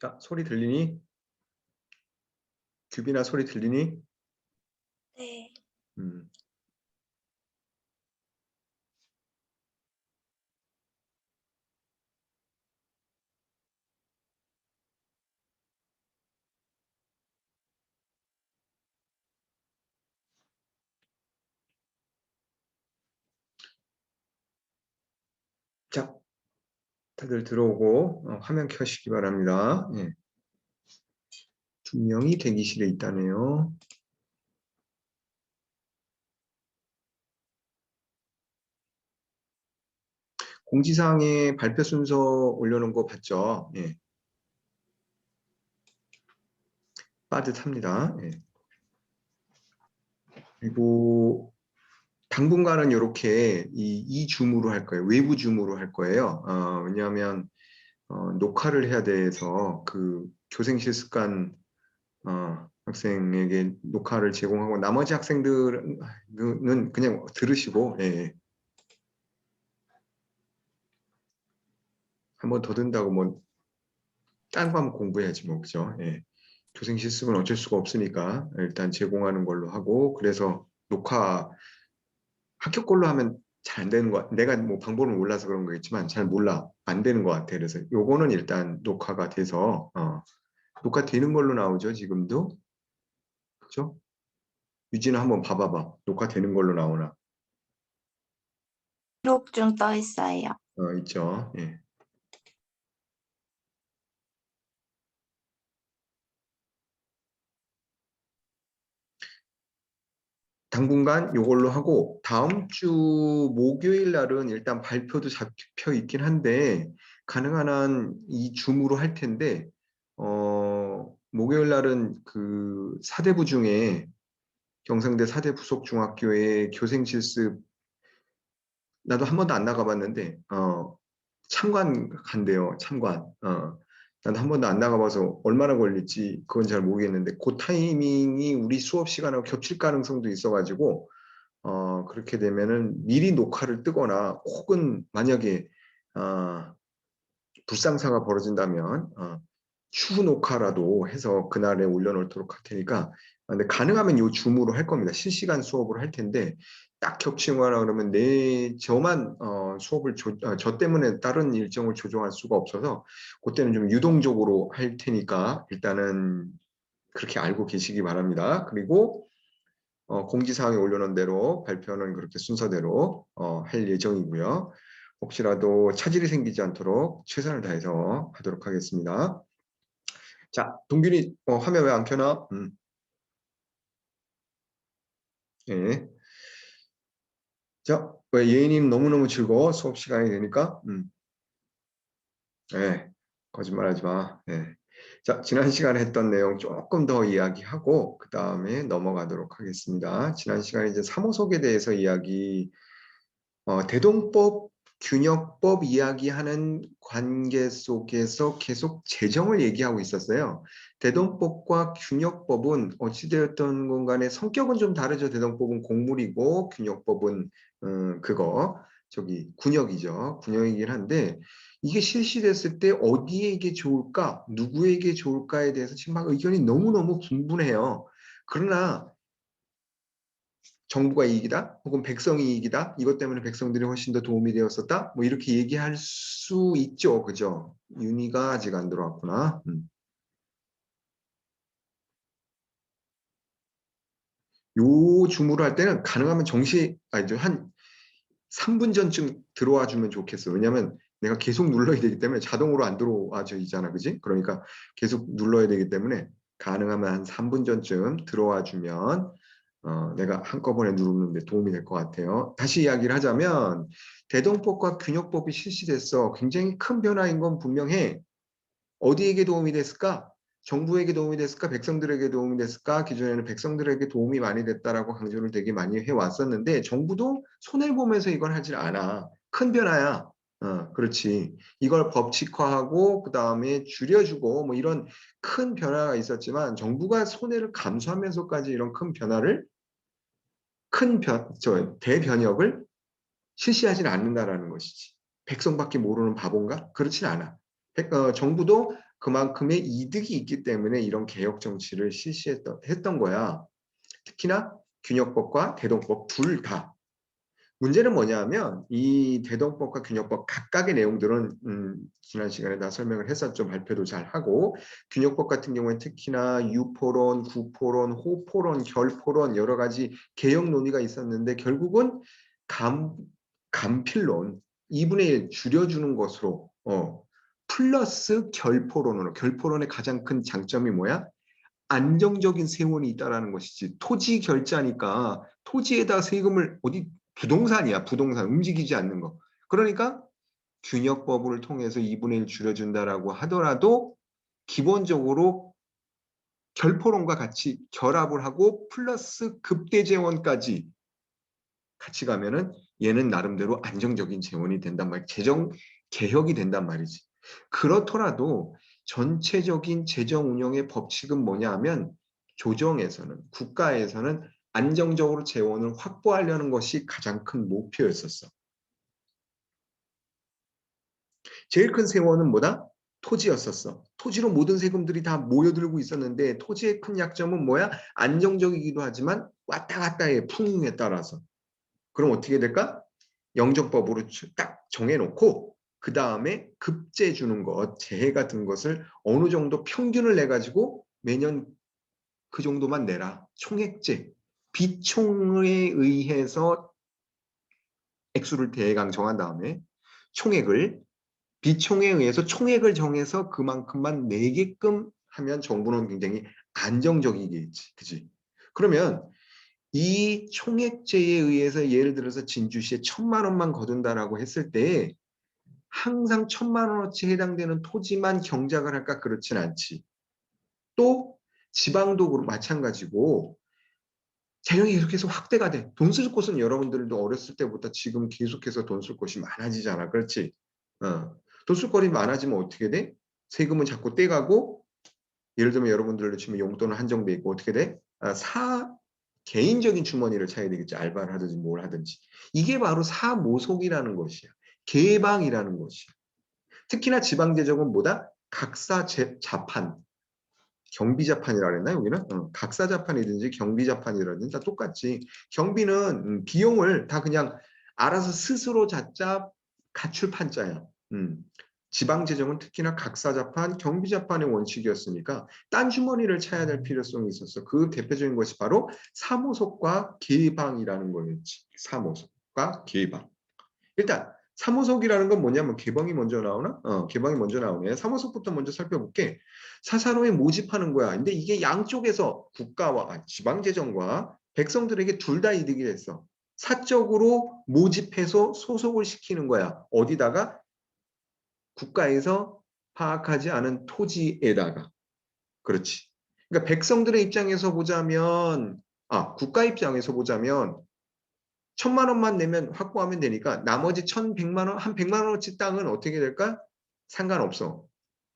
자, 소리 들리니? 규빈아, 소리 들리니? 네. 음. 자, 다들 들어오고 화면 켜시기 바랍니다. 예. 두 명이 대기실에 있다네요. 공지사항에 발표 순서 올려놓은 거 봤죠? 예. 빠듯합니다. 예. 그리고 당분간은 이렇게 이 줌으로 할 거예요. 외부 줌으로 할 거예요. 왜냐하면 녹화를 해야 돼서 그 교생 실습관 학생에게 녹화를 제공하고 나머지 학생들은 그냥 들으시고 예. 한 번 더 든다고 뭐 딴 거 한번 공부해야지 뭐 그죠? 예. 교생 실습은 어쩔 수가 없으니까 일단 제공하는 걸로 하고 그래서 녹화 학교 걸로 하면 잘 안 되는 거 내가 뭐 방법을 몰라서 그런 거겠지만 잘 몰라 안 되는 것 같아. 그래서 요거는 일단 녹화가 돼서 녹화되는 걸로 나오죠 지금도 그죠? 유진아 한번 봐봐봐 녹화되는 걸로 나오나? 기록 중 떠 있어요. 있죠. 예. 당분간 이걸로 하고 다음 주 목요일 날은 일단 발표도 잡혀 있긴 한데 가능한 한 이 줌으로 할 텐데 목요일 날은 그 사대부 중에 경상대 사대 부속중학교의 교생 실습 나도 한 번도 안 나가봤는데 참관 간대요. 참관. 나도 한 번도 안 나가봐서 얼마나 걸릴지 그건 잘 모르겠는데 그 타이밍이 우리 수업 시간하고 겹칠 가능성도 있어가지고 그렇게 되면은 미리 녹화를 뜨거나 혹은 만약에 불상사가 벌어진다면 추후 녹화라도 해서 그날에 올려놓도록 할 테니까 근데 가능하면 요 줌으로 할 겁니다. 실시간 수업을 할 텐데 딱 겹치거나 그러면 저만 수업을 저 때문에 다른 일정을 조정할 수가 없어서 그때는 좀 유동적으로 할 테니까 일단은 그렇게 알고 계시기 바랍니다. 그리고 공지사항에 올려놓은 대로 발표는 그렇게 순서대로 할 예정이고요. 혹시라도 차질이 생기지 않도록 최선을 다해서 하도록 하겠습니다. 자, 동균이 화면 왜 안 켜나? 예. 자, 왜 예인이는 너무너무 즐거워? 수업 시간이 되니까? 예. 거짓말하지 마. 예. 자, 지난 시간에 했던 내용 조금 더 이야기하고 그 다음에 넘어가도록 하겠습니다. 지난 시간에 이제 사무속에 대해서 대동법, 균역법 이야기하는 관계 속에서 계속 재정을 얘기하고 있었어요. 대동법과 균역법은 어찌되었던 간에 성격은 좀 다르죠. 대동법은 공물이고 균역법은 군역이죠. 군역이긴 한데 이게 실시됐을 때 어디에게 좋을까, 누구에게 좋을까에 대해서 지금 막 의견이 너무너무 분분해요. 그러나 정부가 이익이다 혹은 백성이 이익이다 이것 때문에 백성들이 훨씬 더 도움이 되었었다 뭐 이렇게 얘기할 수 있죠. 그죠? 윤희가 아직 안 들어왔구나. 요 줌으로 할 때는 가능하면 아니죠, 한 3분 전쯤 들어와 주면 좋겠어. 왜냐면 내가 계속 눌러야 되기 때문에 자동으로 안 들어와져 있잖아. 그지? 그러니까 계속 눌러야 되기 때문에 가능하면 한 3분 전쯤 들어와 주면 내가 한꺼번에 누르는데 도움이 될 것 같아요. 다시 이야기를 하자면 대동법과 균역법이 실시됐어. 굉장히 큰 변화인 건 분명해. 어디에게 도움이 됐을까? 정부에게 도움이 됐을까? 백성들에게 도움이 됐을까? 기존에는 백성들에게 도움이 많이 됐다라고 강조를 되게 많이 해왔었는데 정부도 손해를 보면서 이걸 하질 않아. 큰 변화야. 그렇지. 이걸 법칙화하고 그 다음에 줄여주고 뭐 이런 큰 변화가 있었지만 정부가 손해를 감수하면서까지 이런 큰 변화를 대변혁을 실시하지는 않는다라는 것이지. 백성밖에 모르는 바본가? 그렇진 않아. 정부도 그만큼의 이득이 있기 때문에 이런 개혁 정치를 실시했던 거야. 특히나 균역법과 대동법 둘 다. 문제는 뭐냐면 이 대동법과 균역법 각각의 내용들은 지난 시간에 다 설명을 했었죠. 발표도 잘 하고 균역법 같은 경우에 특히나 유포론, 구포론, 호포론, 결포론 여러 가지 개혁 논의가 있었는데 결국은 간필론 2분의 1 줄여주는 것으로 플러스 결포론으로 결포론의 가장 큰 장점이 뭐야? 안정적인 세원이 있다라는 것이지. 토지 결자니까 토지에다 세금을 어디 부동산이야. 부동산 움직이지 않는 거. 그러니까 균역법을 통해서 2분의 1 줄여준다라고 하더라도 기본적으로 결포론과 같이 결합을 하고 플러스 급대 재원까지 같이 가면은 얘는 나름대로 안정적인 재원이 된단 말이지. 재정 개혁이 된단 말이지. 그렇더라도 전체적인 재정 운영의 법칙은 뭐냐 하면 조정에서는 국가에서는 안정적으로 재원을 확보하려는 것이 가장 큰 목표였었어. 제일 큰 세원은 뭐다? 토지였었어. 토지로 모든 세금들이 다 모여들고 있었는데 토지의 큰 약점은 뭐야? 안정적이기도 하지만 왔다 갔다 해. 풍에 따라서. 그럼 어떻게 될까? 영정법으로 딱 정해놓고 그 다음에 급제 주는 것, 재해 같은 것을 어느 정도 평균을 내가지고 매년 그 정도만 내라. 총액제. 비총에 의해서 액수를 대강 정한 다음에 총액을 비총에 의해서 총액을 정해서 그만큼만 내게끔 하면 정부는 굉장히 안정적이겠지. 그지? 그러면 이 총액제에 의해서 예를 들어서 진주시에 1,000만 원만 거둔다라고 했을 때 항상 1,000만 원어치 해당되는 토지만 경작을 할까? 그렇진 않지. 또 지방도 마찬가지고 재정이 계속해서 확대가 돼. 돈 쓸 곳은 여러분들도 어렸을 때보다 지금 계속해서 돈 쓸 곳이 많아지잖아. 그렇지? 돈 쓸 곳이 많아지면 어떻게 돼? 세금은 자꾸 떼가고 예를 들면 여러분들로 치면 용돈은 한정돼 있고 어떻게 돼? 개인적인 주머니를 차야 되겠지. 알바를 하든지 뭘 하든지. 이게 바로 사모속이라는 것이야. 개방이라는 것이야. 특히나 지방재정은 뭐다? 각사자판. 경비자판이라 그랬나 여기는? 각사자판이든지 경비자판이라든지 다 똑같지. 경비는 비용을 다 그냥 알아서 스스로 자짜 가출 판자야. 지방재정은 특히나 각사자판, 경비자판의 원칙이었으니까 딴 주머니를 차야 될 필요성이 있었어. 그 대표적인 것이 바로 사모속과 개방이라는 거였지. 사모속과 개방. 일단 사모석이라는 건 뭐냐면 개방이 먼저 나오나? 개방이 먼저 나오네. 사모석부터 먼저 살펴볼게. 사사로에 모집하는 거야. 근데 이게 양쪽에서 국가와 지방재정과 백성들에게 둘 다 이득이 됐어. 사적으로 모집해서 소속을 시키는 거야. 어디다가? 국가에서 파악하지 않은 토지에다가. 그렇지. 그러니까 백성들의 입장에서 보자면, 국가 입장에서 보자면 1,000만 원만 내면 확보하면 되니까 나머지 1,100만 원, 한 100만 원어치 땅은 어떻게 될까? 상관없어.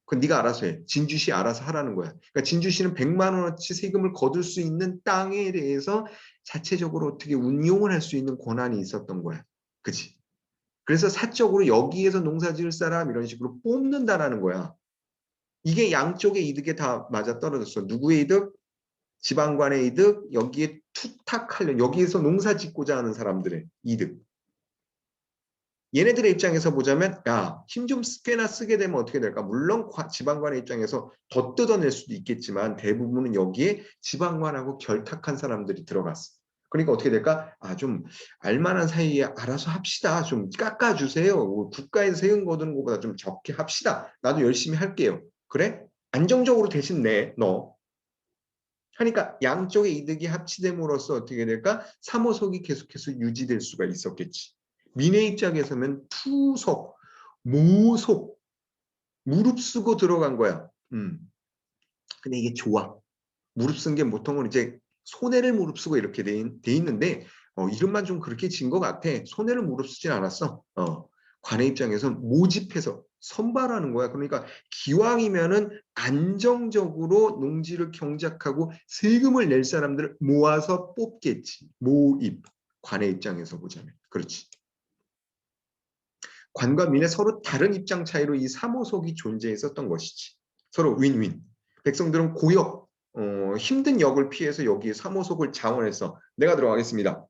그건 네가 알아서 해. 진주시 알아서 하라는 거야. 그러니까 진주시는 100만 원어치 세금을 거둘 수 있는 땅에 대해서 자체적으로 어떻게 운용을 할 수 있는 권한이 있었던 거야. 그치? 그래서 사적으로 여기에서 농사 지을 사람 이런 식으로 뽑는다라는 거야. 이게 양쪽의 이득에 다 맞아떨어졌어. 누구의 이득? 지방관의 이득, 여기에 투탁하려는 여기에서 농사 짓고자 하는 사람들의 이득. 얘네들의 입장에서 보자면 힘 좀 꽤나 쓰게 되면 어떻게 될까? 물론 지방관의 입장에서 더 뜯어낼 수도 있겠지만 대부분은 여기에 지방관하고 결탁한 사람들이 들어갔어. 그러니까 어떻게 될까? 좀 알만한 사이에 알아서 합시다. 좀 깎아주세요. 국가에서 세금 거두는 것보다 좀 적게 합시다. 나도 열심히 할게요. 그래? 안정적으로 대신 내, 너. 하니까 양쪽의 이득이 합치됨으로써 어떻게 될까? 사모속이 계속해서 유지될 수가 있었겠지. 민의 입장에서는 투속, 모속, 무릅쓰고 들어간 거야. 근데 이게 좋아. 무릅쓴 게 보통은 이제 손해를 무릅쓰고 이렇게 돼 있는데 이름만 좀 그렇게 진 것 같아. 손해를 무릅쓰진 않았어. 관의 입장에서는 모집해서 선발하는 거야. 그러니까 기왕이면은 안정적으로 농지를 경작하고 세금을 낼 사람들을 모아서 뽑겠지. 모입. 관의 입장에서 보자면. 그렇지. 관과 민의 서로 다른 입장 차이로 이 사모속이 존재했었던 것이지. 서로 윈윈. 백성들은 고역, 힘든 역을 피해서 여기에 사모속을 자원해서 내가 들어가겠습니다.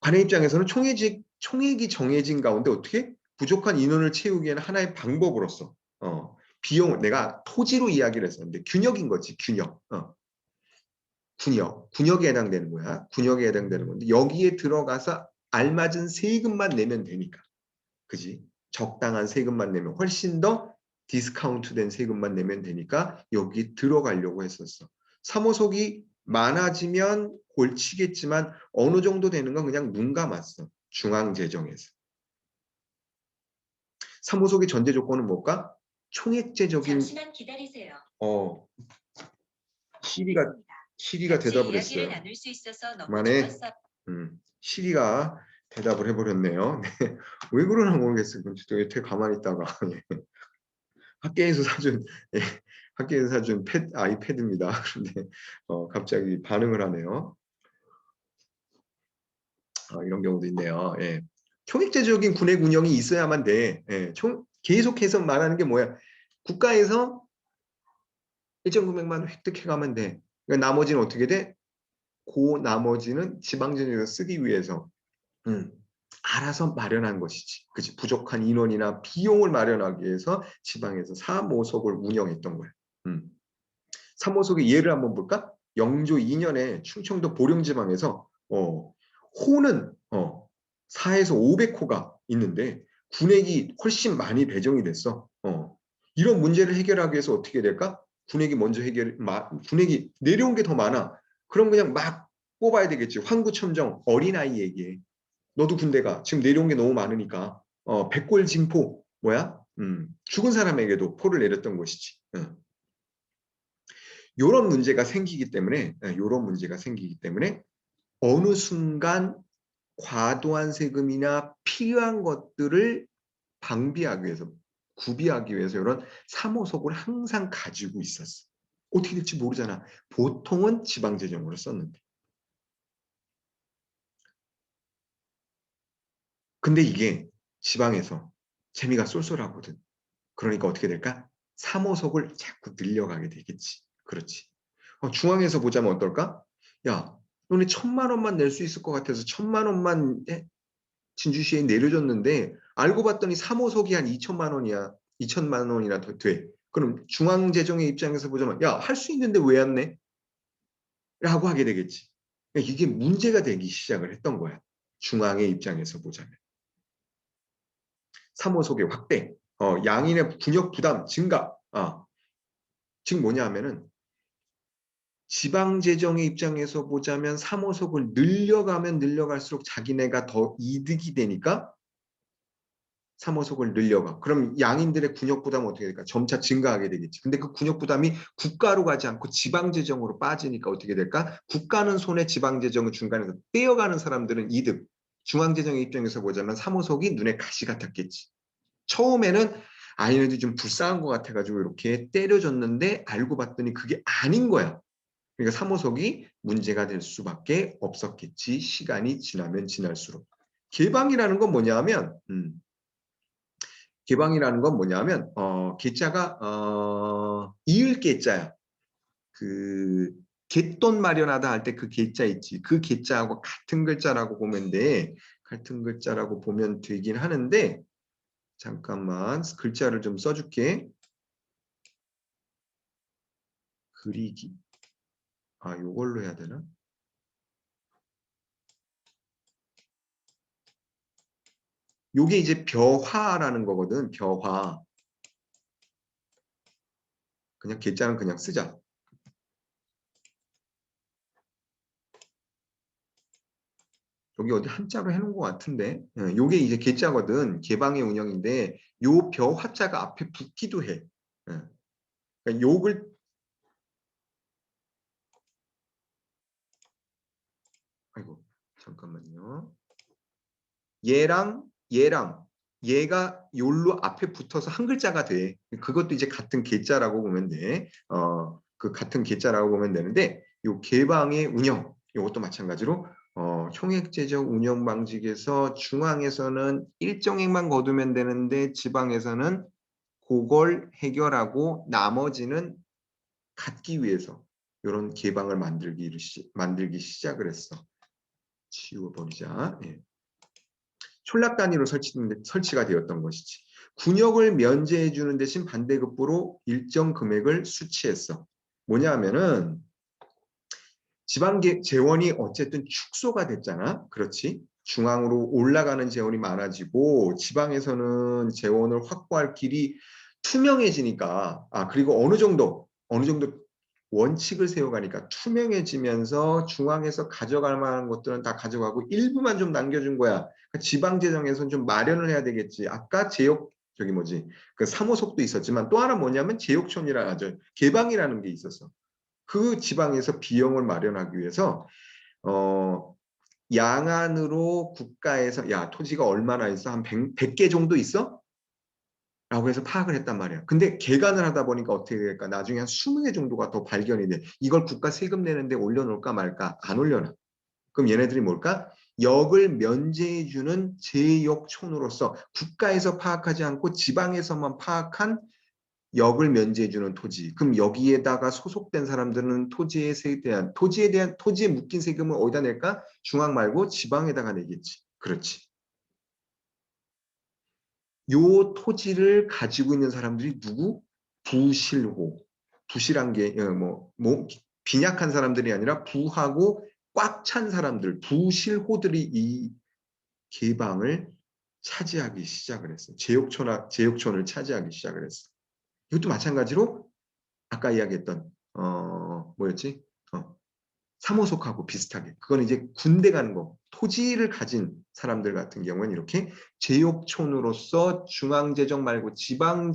관의 입장에서는 총액이 정해진 가운데 어떻게 부족한 인원을 채우기에는 하나의 방법으로서 비용, 내가 토지로 이야기를 했었는데 균역인 거지, 균역. 군역에 해당되는 거야. 군역에 해당되는 건데 여기에 들어가서 알맞은 세금만 내면 되니까. 그지? 적당한 세금만 내면 훨씬 더 디스카운트된 세금만 내면 되니까 여기 들어가려고 했었어. 사모속이 많아지면 골치겠지만 어느 정도 되는 건 그냥 눈 감았어. 중앙재정에서. 사모속의 전제 조건은 뭘까? 총액제적인 잠시만 기다리세요. 시리가 대답을 이야기를 했어요. 나눌 수 있어서 너무 그만해. 좋았어요. 시리가 대답을 해버렸네요. 네. 왜 그러나 모르겠어요. 되게 가만히 있다가 학교에서 사준 학교에서 사준 아이패드입니다. 그런데 갑자기 반응을 하네요. 이런 경우도 있네요. 예. 총액제적인 군의 운영이 있어야만 돼. 예. 계속해서 말하는 게 뭐야? 국가에서 1,900만 원 획득해가면 돼. 그러니까 나머지는 어떻게 돼? 그 나머지는 지방정부에서 쓰기 위해서 알아서 마련한 것이지. 그치? 부족한 인원이나 비용을 마련하기 위해서 지방에서 사모석을 운영했던 거야. 사모석의 예를 한번 볼까? 영조 2년에 충청도 보령지방에서 호는 4에서 500호가 있는데 군액이 훨씬 많이 배정이 됐어. 이런 문제를 해결하기 위해서 어떻게 될까? 군액이 먼저 군액이 내려온 게 더 많아. 그럼 그냥 막 뽑아야 되겠지. 황구첨정 어린아이에게. 너도 군대 가. 지금 내려온 게 너무 많으니까. 백골징포 뭐야? 죽은 사람에게도 포를 내렸던 것이지. 요런 문제가 생기기 때문에 어느 순간 과도한 세금이나 필요한 것들을 방비하기 위해서 구비하기 위해서 이런 사모석을 항상 가지고 있었어. 어떻게 될지 모르잖아. 보통은 지방재정으로 썼는데. 근데 이게 지방에서 재미가 쏠쏠하거든. 그러니까 어떻게 될까? 사모석을 자꾸 늘려가게 되겠지. 그렇지. 중앙에서 보자면 어떨까? 야, 너네 1,000만 원만 낼 수 있을 것 같아서 1,000만 원만 진주시에 내려줬는데 알고 봤더니 사모석이 한 2천만 원이야. 2천만 원이나 더 돼. 그럼 중앙재정의 입장에서 보자면 야, 할 수 있는데 왜 안 내? 라고 하게 되겠지. 그러니까 이게 문제가 되기 시작을 했던 거야. 중앙의 입장에서 보자면. 사모석의 확대, 양인의 군역 부담 증가. 지금 뭐냐 하면은 지방재정의 입장에서 보자면 사모석을 늘려가면 늘려갈수록 자기네가 더 이득이 되니까 사모석을 늘려가. 그럼 양인들의 군역 부담은 어떻게 될까? 점차 증가하게 되겠지. 근데 그 군역 부담이 국가로 가지 않고 지방재정으로 빠지니까 어떻게 될까? 국가는 손해, 지방재정을 중간에서 떼어가는 사람들은 이득. 중앙재정의 입장에서 보자면 사모석이 눈에 가시 같았겠지. 처음에는 얘네들이 좀 불쌍한 것 같아가지고 이렇게 때려줬는데 알고 봤더니 그게 아닌 거야. 그러니까 사모석이 문제가 될 수밖에 없었겠지. 시간이 지나면 지날수록. 개방이라는 건 뭐냐 하면 개자가 이을 개자야. 그 갯돈 마련하다 할 때 그 개자 있지. 그 개자하고 같은 글자라고 보면 돼. 같은 글자라고 보면 되긴 하는데 잠깐만 글자를 좀 써줄게. 그리기. 요걸로 해야 되나? 요게 이제 벼화라는 거거든. 벼화. 그냥 개자는 그냥 쓰자. 여기 어디 한자로 해놓은 것 같은데. 요게 이제 개자거든. 개방의 운영인데 요 벼화자가 앞에 붙기도 해. 그러니까 욕을 아이고 잠깐만요. 얘랑 얘가 요로 앞에 붙어서 한 글자가 돼. 그것도 이제 같은 개자라고 보면 돼. 그 같은 개자라고 보면 되는데 요 개방의 운영 이것도 마찬가지로 총액제적 운영 방식에서 중앙에서는 일정액만 거두면 되는데 지방에서는 그걸 해결하고 나머지는 갖기 위해서 이런 개방을 만들기 시작을 했어. 지워버리자. 예. 촌락 단위로 설치가 되었던 것이지. 군역을 면제해 주는 대신 반대급부로 일정 금액을 수취했어. 뭐냐 하면은 지방 재원이 어쨌든 축소가 됐잖아. 그렇지? 중앙으로 올라가는 재원이 많아지고 지방에서는 재원을 확보할 길이 투명해지니까 그리고 어느 정도 원칙을 세워가니까 투명해지면서 중앙에서 가져갈 만한 것들은 다 가져가고 일부만 좀 남겨준 거야. 그러니까 지방 재정에서는 좀 마련을 해야 되겠지. 아까 저기 뭐지? 그 사모석도 있었지만 또 하나 뭐냐면 제역촌이라 하죠. 개방이라는 게 있었어. 그 지방에서 비용을 마련하기 위해서 양안으로 국가에서 야 토지가 얼마나 있어? 한 100개 정도 있어? 라고 해서 파악을 했단 말이야. 근데 개간을 하다 보니까 어떻게 될까? 나중에 한 20개 정도가 더 발견이 돼. 이걸 국가 세금 내는데 올려놓을까 말까? 안 올려놔. 그럼 얘네들이 뭘까? 역을 면제해주는 제역촌으로서 국가에서 파악하지 않고 지방에서만 파악한 역을 면제해주는 토지. 그럼 여기에다가 소속된 사람들은 토지에 묶인 세금을 어디다 낼까? 중앙 말고 지방에다가 내겠지. 그렇지. 요 토지를 가지고 있는 사람들이 누구? 부실호. 부실한 게 빈약한 사람들이 아니라 부하고 꽉 찬 사람들, 부실호들이 이 개방을 차지하기 시작을 했어요. 제역촌을 차지하기 시작을 했어. 이것도 마찬가지로 아까 이야기했던 뭐였지? 사모석하고 비슷하게 그건 이제 군대 가는 거 토지를 가진 사람들 같은 경우는 이렇게 제역촌으로서 중앙재정 말고 지방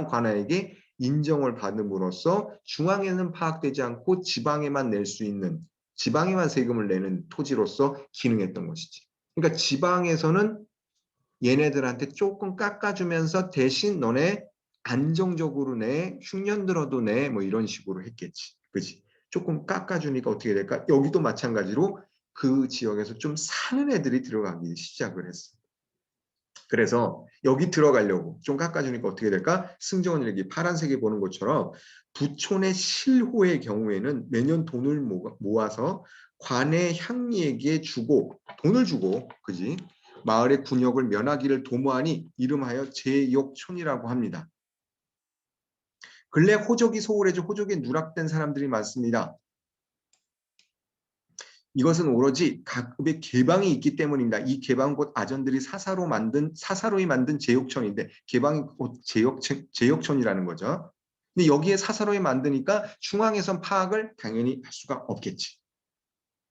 관할에게 인정을 받음으로써 중앙에는 파악되지 않고 지방에만 낼 수 있는 지방에만 세금을 내는 토지로서 기능했던 것이지. 그러니까 지방에서는 얘네들한테 조금 깎아주면서 대신 너네 안정적으로 내, 흉년 들어도 내, 뭐 이런 식으로 했겠지. 그지? 조금 깎아주니까 어떻게 될까? 여기도 마찬가지로 그 지역에서 좀 사는 애들이 들어가기 시작을 했어. 그래서 여기 들어가려고 좀 깎아주니까 어떻게 될까? 승정원 일기 파란색에 보는 것처럼 부촌의 실호의 경우에는 매년 돈을 모아서 관의 향리에게 주고 돈을 주고 그지? 마을의 군역을 면하기를 도모하니 이름하여 제역촌이라고 합니다. 근래 호족이 소홀해져 호족에 누락된 사람들이 많습니다. 이것은 오로지 각급의 개방이 있기 때문입니다. 이 개방 곧 아전들이 사사로이 만든 제역촌인데 개방이 곧 제역촌이라는 거죠. 근데 여기에 사사로이 만드니까 중앙에선 파악을 당연히 할 수가 없겠지.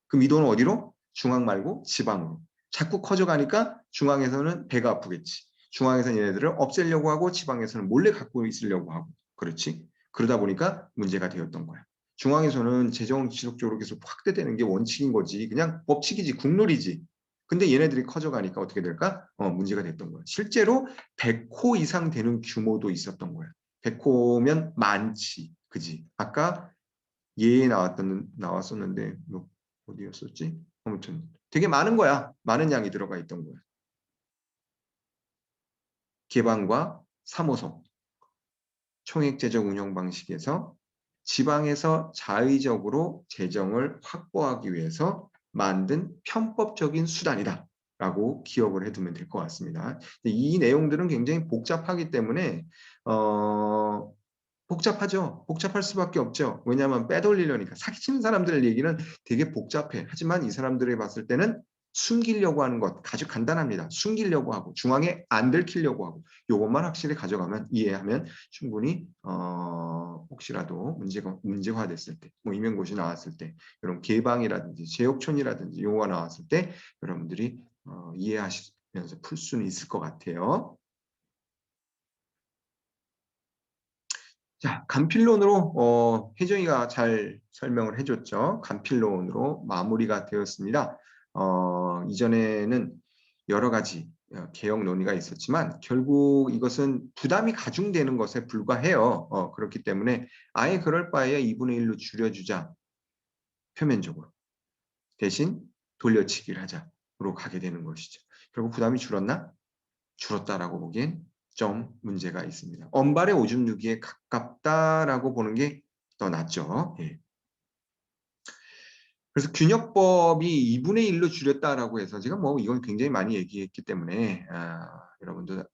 그럼 이 돈은 어디로? 중앙 말고 지방으로. 자꾸 커져가니까 중앙에서는 배가 아프겠지. 중앙에서는 얘네들을 없애려고 하고 지방에서는 몰래 갖고 있으려고 하고. 그렇지. 그러다 보니까 문제가 되었던 거야. 중앙에서는 재정 지속적으로 계속 확대되는 게 원칙인 거지. 그냥 법칙이지, 국룰이지. 근데 얘네들이 커져가니까 어떻게 될까? 문제가 됐던 거야. 실제로 100호 이상 되는 규모도 있었던 거야. 100호면 많지. 그지? 아까 예에 나왔었는데 뭐 어디였었지? 아무튼 되게 많은 거야. 많은 양이 들어가 있던 거야. 개방과 사모성, 총액재정 운영 방식에서 지방에서 자의적으로 재정을 확보하기 위해서 만든 편법적인 수단이다. 라고 기억을 해두면 될 것 같습니다. 이 내용들은 굉장히 복잡하기 때문에 복잡하죠. 복잡할 수밖에 없죠. 왜냐하면 빼돌리려니까. 사기치는 사람들의 얘기는 되게 복잡해. 하지만 이 사람들이 봤을 때는 숨기려고 하는 것 아주 간단합니다. 숨기려고 하고 중앙에 안 들키려고 하고 이것만 확실히 가져가면 이해하면 충분히 혹시라도 문제화됐을 때, 뭐 임용고시 나왔을 때, 이런 개방이라든지 제역촌이라든지 요거가 나왔을 때 여러분들이 이해하시면서 풀 수는 있을 것 같아요. 자, 간필론으로 혜정이가 잘 설명을 해줬죠. 간필론으로 마무리가 되었습니다. 이전에는 여러 가지 개혁 논의가 있었지만 결국 이것은 부담이 가중되는 것에 불과해요. 그렇기 때문에 아예 그럴 바에 2분의 1로 줄여주자. 표면적으로. 대신 돌려치기를 하자로 가게 되는 것이죠. 결국 부담이 줄었나? 줄었다라고 보기엔 좀 문제가 있습니다. 언발의 오줌 누기에 가깝다라고 보는 게 더 낫죠. 예. 그래서 균역법이 2분의 1로 줄였다라고 해서 제가 뭐 이건 굉장히 많이 얘기했기 때문에 여러분들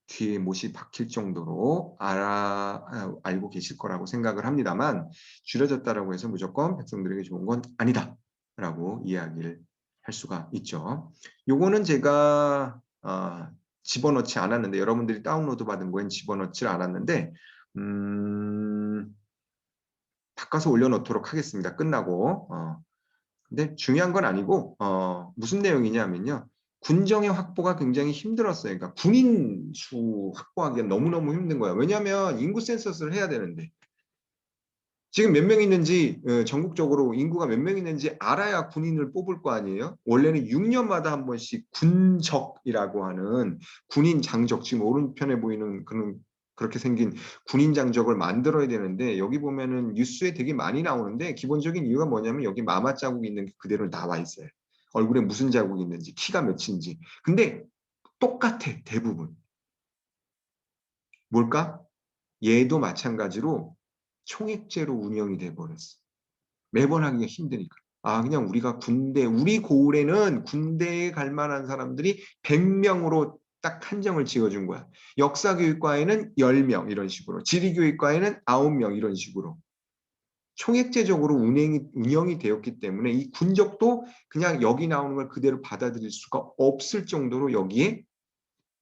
귀에 못이 박힐 정도로 알고 계실 거라고 생각을 합니다만 줄여졌다라고 해서 무조건 백성들에게 좋은 건 아니다라고 이야기를 할 수가 있죠. 요거는 제가 집어넣지 않았는데 여러분들이 다운로드 받은 거엔 집어넣지 않았는데 바꿔서 올려놓도록 하겠습니다. 끝나고. 근데 중요한 건 아니고 무슨 내용이냐면요. 군정의 확보가 굉장히 힘들었어요. 그러니까 군인 수 확보하기가 너무너무 힘든 거예요. 왜냐하면 인구 센서스를 해야 되는데 지금 몇 명 있는지 전국적으로 인구가 몇 명 있는지 알아야 군인을 뽑을 거 아니에요. 원래는 6년마다 한 번씩 군적이라고 하는 군인 장적, 지금 오른편에 보이는 그렇게 생긴 군인 장적을 만들어야 되는데 여기 보면은 뉴스에 되게 많이 나오는데 기본적인 이유가 뭐냐면 여기 마마 자국이 있는 게 그대로 나와 있어요. 얼굴에 무슨 자국이 있는지, 키가 몇인지. 근데 똑같아, 대부분. 뭘까? 얘도 마찬가지로 총액제로 운영이 돼 버렸어. 매번 하기가 힘드니까. 그냥 우리가 우리 고을에는 군대에 갈 만한 사람들이 100명으로 딱 한정을 지어준 거야. 역사교육과에는 10명 이런 식으로, 지리교육과에는 9명 이런 식으로. 총액제적으로 운영이 되었기 때문에 이 군적도 그냥 여기 나오는 걸 그대로 받아들일 수가 없을 정도로 여기에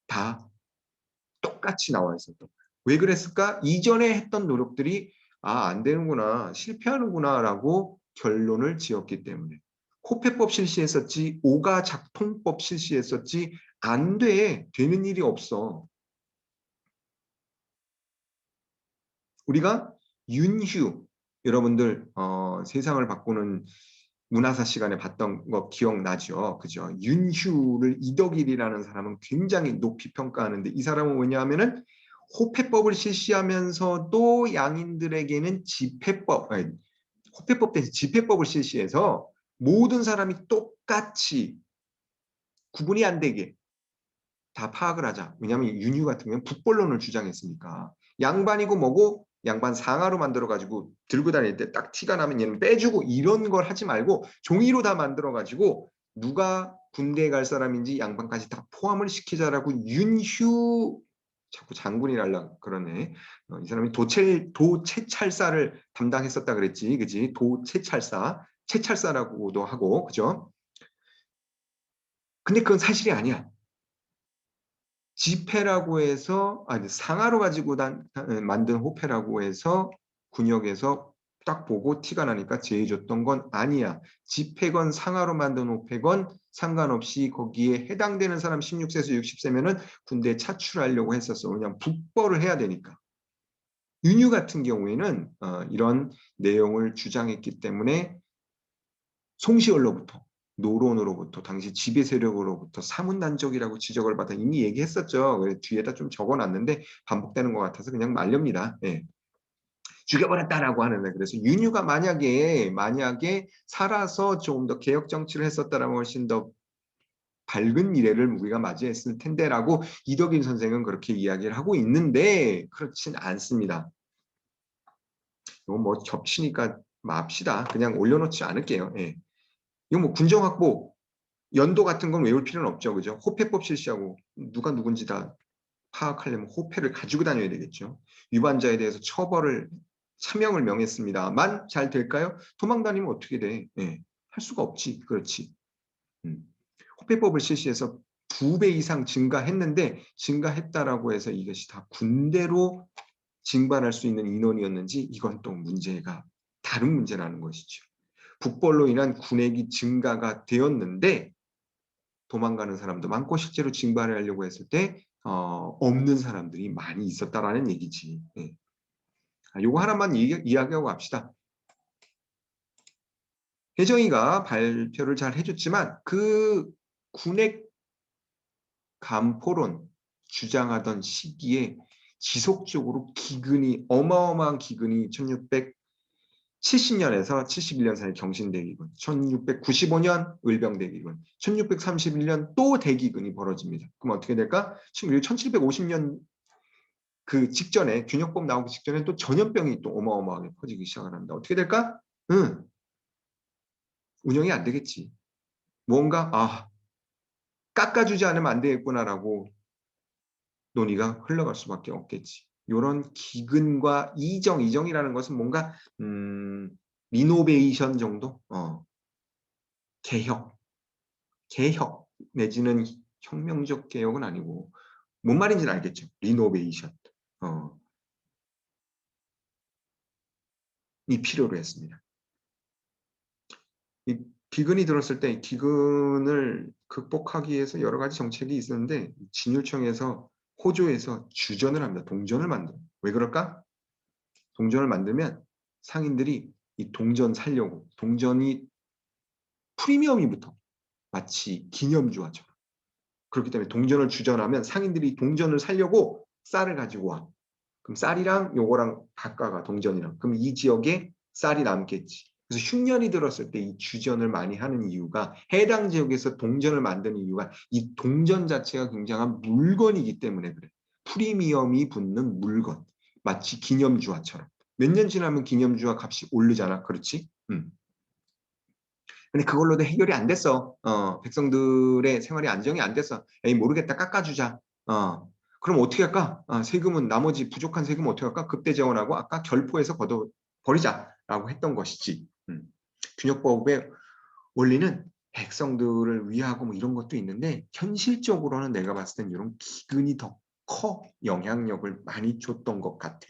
다 똑같이 나와 있었던 거예요. 왜 그랬을까? 이전에 했던 노력들이 안 되는구나, 실패하는구나라고 결론을 지었기 때문에. 코페법 실시했었지, 오가 작통법 실시했었지, 안 돼. 되는 일이 없어. 우리가 윤휴, 여러분들 세상을 바꾸는 문화사 시간에 봤던 거 기억나죠? 그죠? 윤휴를 이덕일이라는 사람은 굉장히 높이 평가하는데 이 사람은 뭐냐면은 호패법을 실시하면서도 양인들에게는 호패법 대신 집회법을 실시해서 모든 사람이 똑같이 구분이 안 되게 다 파악을 하자. 왜냐하면 윤휴 같은 경우는 북벌론을 주장했으니까. 양반이고 뭐고 양반 상하로 만들어가지고 들고 다닐 때 딱 티가 나면 얘는 빼주고 이런 걸 하지 말고 종이로 다 만들어가지고 누가 군대에 갈 사람인지 양반까지 다 포함을 시키자라고 윤휴, 자꾸 장군이랄라 그러네. 이 사람이 도채찰사를 담당했었다 그랬지, 그지? 채찰사라고도 하고, 그죠? 근데 그건 사실이 아니야. 지폐라고 해서 상하로 가지고 만든 호패라고 해서 군역에서 딱 보고 티가 나니까 제해줬던 건 아니야. 지폐건 상하로 만든 호패건 상관없이 거기에 해당되는 사람 16세에서 60세면은 군대에 차출하려고 했었어. 왜냐하면 북벌을 해야 되니까. 윤유 같은 경우에는 이런 내용을 주장했기 때문에 송시열로부터, 노론으로부터, 당시 지배 세력으로부터 사문단적이라고 지적을 받아 이미 얘기했었죠. 그래서 뒤에다 좀 적어놨는데 반복되는 것 같아서 그냥 말렵니다. 예. 죽여버렸다라고 하는데, 그래서 윤유가 만약에 살아서 조금 더 개혁 정치를 했었다라면 훨씬 더 밝은 미래를 우리가 맞이했을 텐데라고 이덕일 선생은 그렇게 이야기를 하고 있는데 그렇진 않습니다. 이거 뭐 겹치니까 맙시다. 그냥 올려놓지 않을게요. 예. 이거 뭐 군정확보 연도 같은 건 외울 필요는 없죠. 그죠? 호패법 실시하고 누가 누군지 다 파악하려면 호패를 가지고 다녀야 되겠죠. 위반자에 대해서 차명을 명했습니다만 잘 될까요? 도망 다니면 어떻게 돼? 예. 할 수가 없지. 그렇지. 호패법을 실시해서 2배 이상 증가했다라고 해서 이것이 다 군대로 징발할 수 있는 인원이었는지 이건 또 문제가 다른 문제라는 것이죠. 북벌로 인한 군액이 증가가 되었는데 도망가는 사람도 많고 실제로 징발을 하려고 했을 때 없는 사람들이 많이 있었다라는 얘기지. 예. 요거 하나만 이야기하고 갑시다. 혜정이가 발표를 잘 해줬지만 그 군액 감포론 주장하던 시기에 지속적으로 어마어마한 기근이 1670년에서 71년 사이 경신대기근, 1695년 을병대기근, 1631년 또 대기근이 벌어집니다. 그럼 어떻게 될까? 지금 1750년 그 직전에 균형법 나오기 직전에 또 전염병이 또 어마어마하게 퍼지기 시작을 합니다. 어떻게 될까? 응, 운영이 안 되겠지. 뭔가 깎아주지 않으면 안 되겠구나라고 논의가 흘러갈 수밖에 없겠지. 이런 기근과 이정이라는 것은 뭔가 리노베이션 정도, 개혁 내지는 혁명적 개혁은 아니고 뭔 말인지는 알겠죠. 리노베이션 이 필요로 했습니다. 이 기근이 들었을 때 기근을 극복하기 위해서 여러 가지 정책이 있었는데 진율청에서 호조에서 주전을 합니다. 동전을 만들어요. 왜 그럴까? 동전을 만들면 상인들이 이 동전 살려고 동전이 프리미엄이 붙어 마치 기념주화처럼 그렇기 때문에 동전을 주전하면 상인들이 동전을 살려고 쌀을 가지고 와. 그럼 쌀이랑 요거랑 바꿔가 동전이랑 그럼 이 지역에 쌀이 남겠지. 그래서 흉년이 들었을 때 이 주전을 많이 하는 이유가 해당 지역에서 동전을 만드는 이유가 이 동전 자체가 굉장한 물건이기 때문에 그래. 프리미엄이 붙는 물건. 마치 기념주화처럼. 몇 년 지나면 기념주화 값이 오르잖아. 그렇지? 근데 그걸로도 해결이 안 됐어. 백성들의 생활이 안정이 안 됐어. 에이, 모르겠다. 깎아주자. 그럼 어떻게 할까? 세금은 나머지 부족한 세금 어떻게 할까? 급대 재원하고 아까 결포해서 걷어 버리자라고 했던 것이지. 균형법의 원리는 백성들을 위하고 뭐 이런 것도 있는데 현실적으로는 내가 봤을 땐 이런 기근이 더 커 영향력을 많이 줬던 것 같아.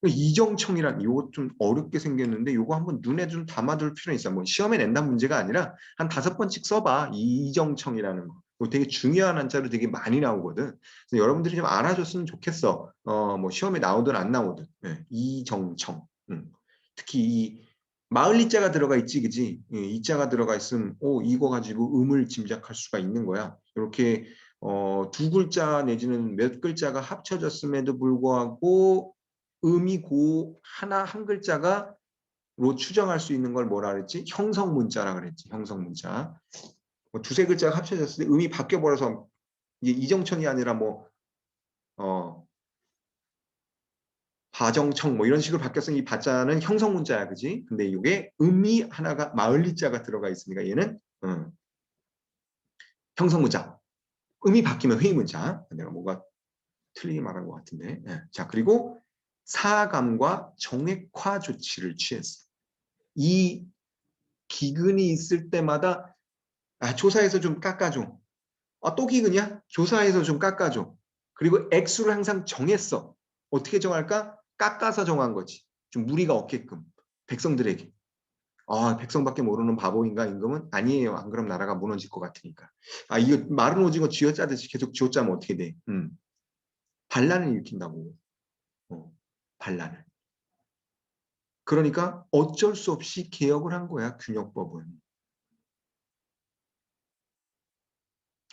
이정청이란 이거 좀 어렵게 생겼는데 이거 한번 눈에 좀 담아둘 필요는 있어. 뭐 시험에 낸다는 문제가 아니라 한 5번씩 써봐. 이정청이라는 거. 이거 되게 중요한 한자로 되게 많이 나오거든. 그래서 여러분들이 좀 알아줬으면 좋겠어. 뭐 시험에 나오든 안 나오든. 네, 이정청. 특히 이 마을리자가 들어가 있지, 그지? 이자가 들어가 있으면 이거 가지고 음을 짐작할 수가 있는 거야. 이렇게 두 글자 내지는 몇 글자가 합쳐졌음에도 불구하고 음이 하나 한 글자가 로 추정할 수 있는 걸 뭐라 그랬지? 형성문자라 그랬지. 형성문자. 뭐 두세 글자가 합쳐졌을 때 음이 바뀌어 버려서 이게 이정청이 아니라 뭐 화정청 뭐 이런 식으로 바뀌었으니 이 바자는 형성문자야, 그지? 근데 이게 음이 하나가 마을리자가 들어가 있으니까 얘는 형성문자. 음이 바뀌면 회의문자. 내가 뭔가 틀리게 말한 것 같은데. 자, 그리고 사감과 정액화 조치를 취했어. 이 기근이 있을 때마다 조사에서 좀 깎아줘. 또 기근이야? 조사에서 좀 깎아줘. 그리고 액수를 항상 정했어. 어떻게 정할까? 깎아서 정한 거지. 좀 무리가 없게끔 백성들에게. 백성밖에 모르는 바보인가 임금은? 아니에요. 안 그럼 나라가 무너질 것 같으니까. 이거 마른 오징어 쥐어짜듯이 계속 쥐어짜면 어떻게 돼? 반란을 일으킨다고. 반란을. 그러니까 어쩔 수 없이 개혁을 한 거야. 균형법은.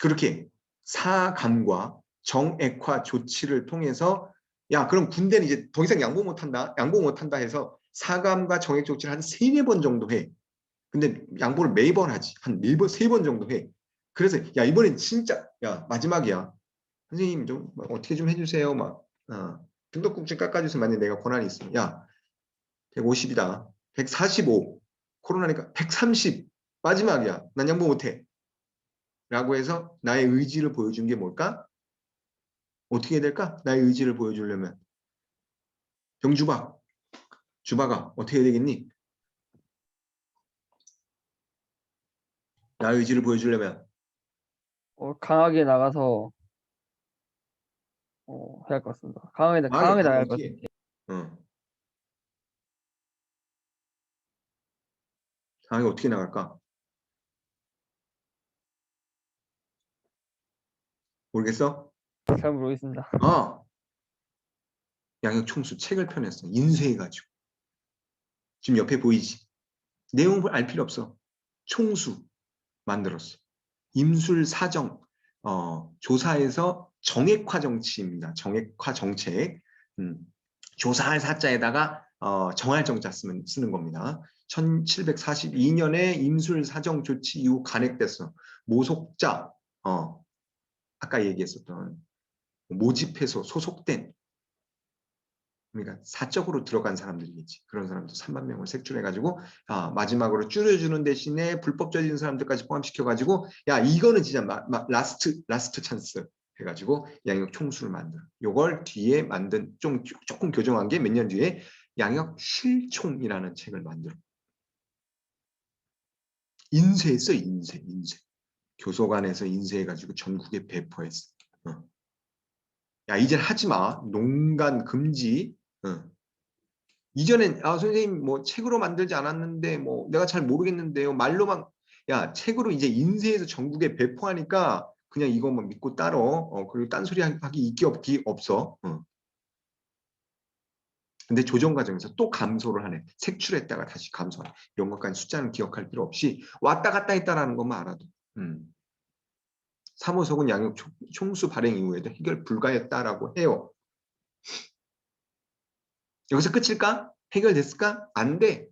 그렇게 사감과 정액화 조치를 통해서 그럼 군대는 이제 더 이상 양보 못한다. 양보 못한다 해서 사감과 정액 조치를 한 3-4번 정도 해. 근데 양보를 매번 하지. 한 4번, 3번 정도 해. 그래서 이번엔 진짜 마지막이야. 선생님 좀 어떻게 좀 해주세요. 막 등록금 좀 깎아주세요. 만약에 내가 권한이 있어. 150이다. 145. 코로나니까 130. 마지막이야. 난 양보 못해. 라고 해서 나의 의지를 보여준 게 뭘까? 어떻게 해야 될까? 나의 의지를 보여주려면 병주박, 주박아 어떻게 해야 되겠니? 나의 의지를 보여주려면 강하게 나가서 해야 할 것 같습니다. 강하게 강하게 나가야 할 것 어떻게 해? 같습니다. 강하게 어떻게 나갈까? 모르겠어? 잘 모르겠습니다. 양역 총수 책을 펴냈어. 인쇄해가지고. 지금 옆에 보이지? 내용을 알 필요 없어. 총수 만들었어. 임술 사정 조사에서 정액화 정치입니다. 정액화 정책. 조사할 사자에다가 정할 정자 쓰는 겁니다. 1742년에 임술 사정 조치 이후 간획됐어. 모속자 아까 얘기했었던 모집해서 소속된, 그러니까 사적으로 들어간 사람들이겠지. 그런 사람도 3만 명을 색출해가지고 마지막으로 줄여주는 대신에 불법적인 사람들까지 포함시켜가지고 야 이거는 진짜 라스트 찬스 해가지고 양역 총수를 만들어. 요걸 뒤에 만든 조금 교정한 게 몇 년 뒤에 양역 실총이라는 책을 만들어. 인쇄했어 인쇄. 교소관에서 인쇄해가지고 전국에 배포했어. 야 이젠 하지마. 농간 금지. 이전엔 선생님 뭐 책으로 만들지 않았는데 뭐 내가 잘 모르겠는데요. 말로만 야 책으로 이제 인쇄해서 전국에 배포하니까 그냥 이것만 믿고 따러. 그리고 딴소리 하기 있기 없기 없어. 근데 조정 과정에서 또 감소를 하네. 색출했다가 다시 감소하네. 이런 것까지 숫자는 기억할 필요 없이 왔다 갔다 했다라는 것만 알아도. 사무소은 양육 총수 발행 이후에도 해결 불가였다라고 해요. 여기서 끝일까? 해결됐을까? 안 돼.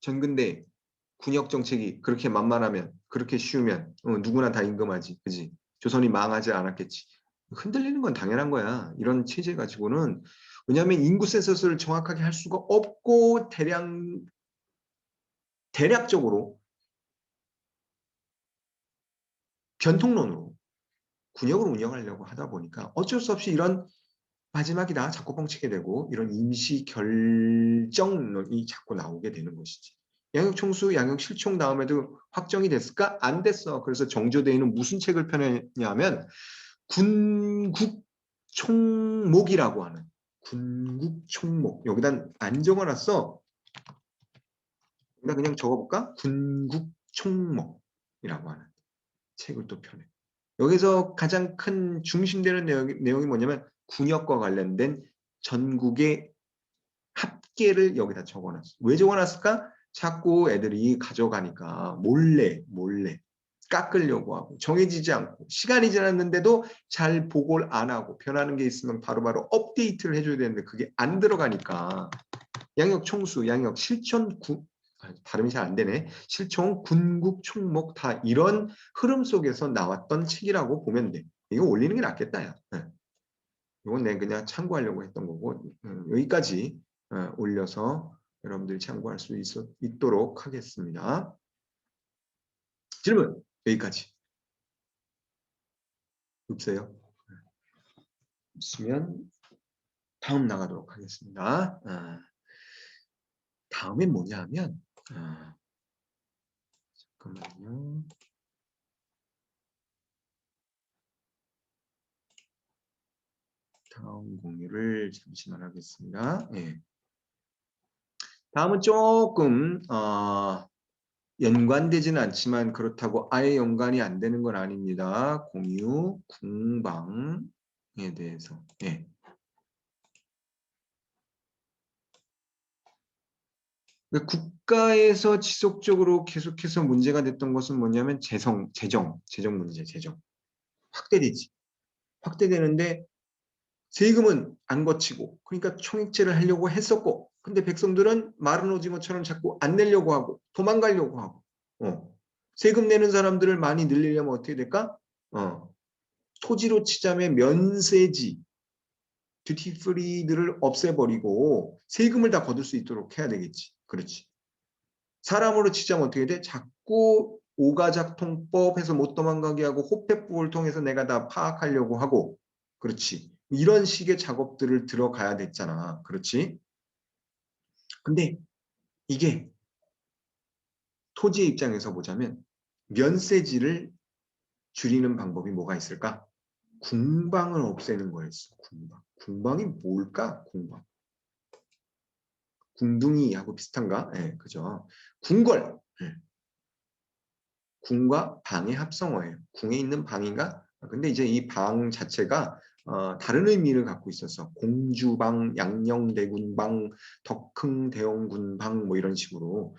전 근데 군역 정책이 그렇게 만만하면, 그렇게 쉬우면 누구나 다 임금하지. 그지? 조선이 망하지 않았겠지. 흔들리는 건 당연한 거야. 이런 체제 가지고는. 왜냐하면 인구 센서스를 정확하게 할 수가 없고 대략적으로 변통론으로 군역을 운영하려고 하다 보니까 어쩔 수 없이 이런 마지막이다 자꾸 뻥치게 되고 이런 임시 결정론이 자꾸 나오게 되는 것이지. 양육총수, 양육실총 다음에도 확정이 됐을까? 안 됐어. 그래서 정조대에는 무슨 책을 펴냈냐면 군국총목이라고 하는 군국총목. 여기다 안 적어놨어. 여기다 그냥 적어볼까? 군국총목이라고 하는 책을 또 펴내. 여기서 가장 큰 중심되는 내용이 뭐냐면 군역과 관련된 전국의 합계를 여기다 적어놨어. 왜 적어놨을까? 자꾸 애들이 가져가니까 몰래 깎으려고 하고 정해지지 않고 시간이 지났는데도 잘 보고를 안 하고 변하는 게 있으면 바로바로 업데이트를 해줘야 되는데 그게 안 들어가니까 양역 총수, 양역 실천 발음이 잘 안 되네. 실총, 군국, 총목 다 이런 흐름 속에서 나왔던 책이라고 보면 돼. 이거 올리는 게 낫겠다. 야. 이건 내가 그냥 참고하려고 했던 거고 여기까지 올려서 여러분들이 참고할 수 있도록 하겠습니다. 질문 여기까지. 없어요? 없으면 다음 나가도록 하겠습니다. 다음엔 뭐냐 하면 잠깐만요. 다음 공유를 잠시만 하겠습니다. 예. 다음은 조금 연관되지는 않지만 그렇다고 아예 연관이 안 되는 건 아닙니다. 공유, 궁방에 대해서. 예. 국가에서 지속적으로 계속해서 문제가 됐던 것은 뭐냐면 재정 문제, 확대되지. 확대되는데 세금은 안 거치고 그러니까 총익제를 하려고 했었고 근데 백성들은 마른 오징어처럼 자꾸 안 내려고 하고 도망가려고 하고 세금 내는 사람들을 많이 늘리려면 어떻게 될까? 토지로 치자면 면세지 듀티프리들을 없애버리고 세금을 다 거둘 수 있도록 해야 되겠지. 그렇지. 사람으로 치자면 어떻게 돼? 자꾸 오가작통법 해서 못 도망가게 하고 호패법을 통해서 내가 다 파악하려고 하고 그렇지. 이런 식의 작업들을 들어가야 됐잖아. 그렇지? 근데 이게 토지의 입장에서 보자면 면세지를 줄이는 방법이 뭐가 있을까? 궁방을 없애는 거였어. 궁방. 궁방이 뭘까? 궁방. 궁둥이하고 비슷한가? 네, 그죠. 궁궐. 네. 궁과 방의 합성어예요. 궁에 있는 방인가? 근데 이제 이 방 자체가 다른 의미를 갖고 있어서 공주방, 양녕대군방, 덕흥대원군방 뭐 이런 식으로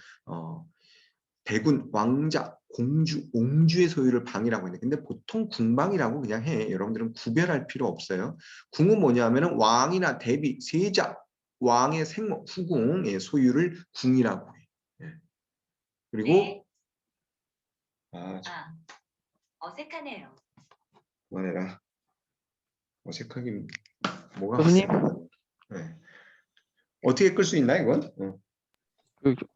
대군, 왕자, 공주, 옹주의 소유를 방이라고 했는데 근데 보통 궁방이라고 그냥 해. 여러분들은 구별할 필요 없어요. 궁은 뭐냐 하면 왕이나 대비, 세자, 왕의 생모, 후궁의 소유를 궁이라고 해. 예. 그리고 네. 어색하네요. 그만해라. 어색하긴 뭐가 교수님? 어색하다. 네. 어떻게 끌 수 있나 이건?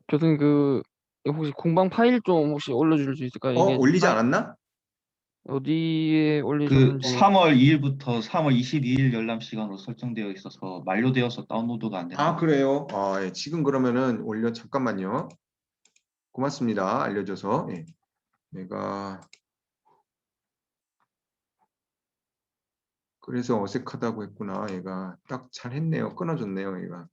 교수님 이거 혹시 공방 파일 좀 혹시 올려줄 수 있을까요? 이게 올리지 않았나? 어디에 그 올리셨는지. 3월 2일부터 3월 22일 열람 시간으로 설정되어 있어서 만료되어서 다운로드가 안 된다. 그래요. 예. 지금 그러면은 잠깐만요. 고맙습니다. 알려줘서. 예. 내가 그래서 어색하다고 했구나. 얘가 딱 잘했네요. 끊어졌네요. 얘가.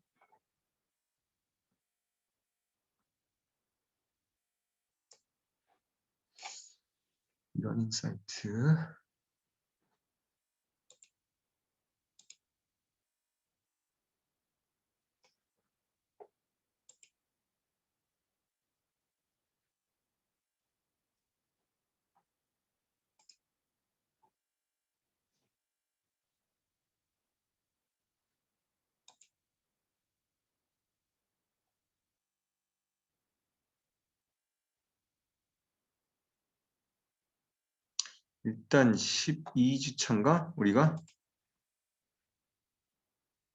러닝 사이트. 일단 12주차인가? 우리가?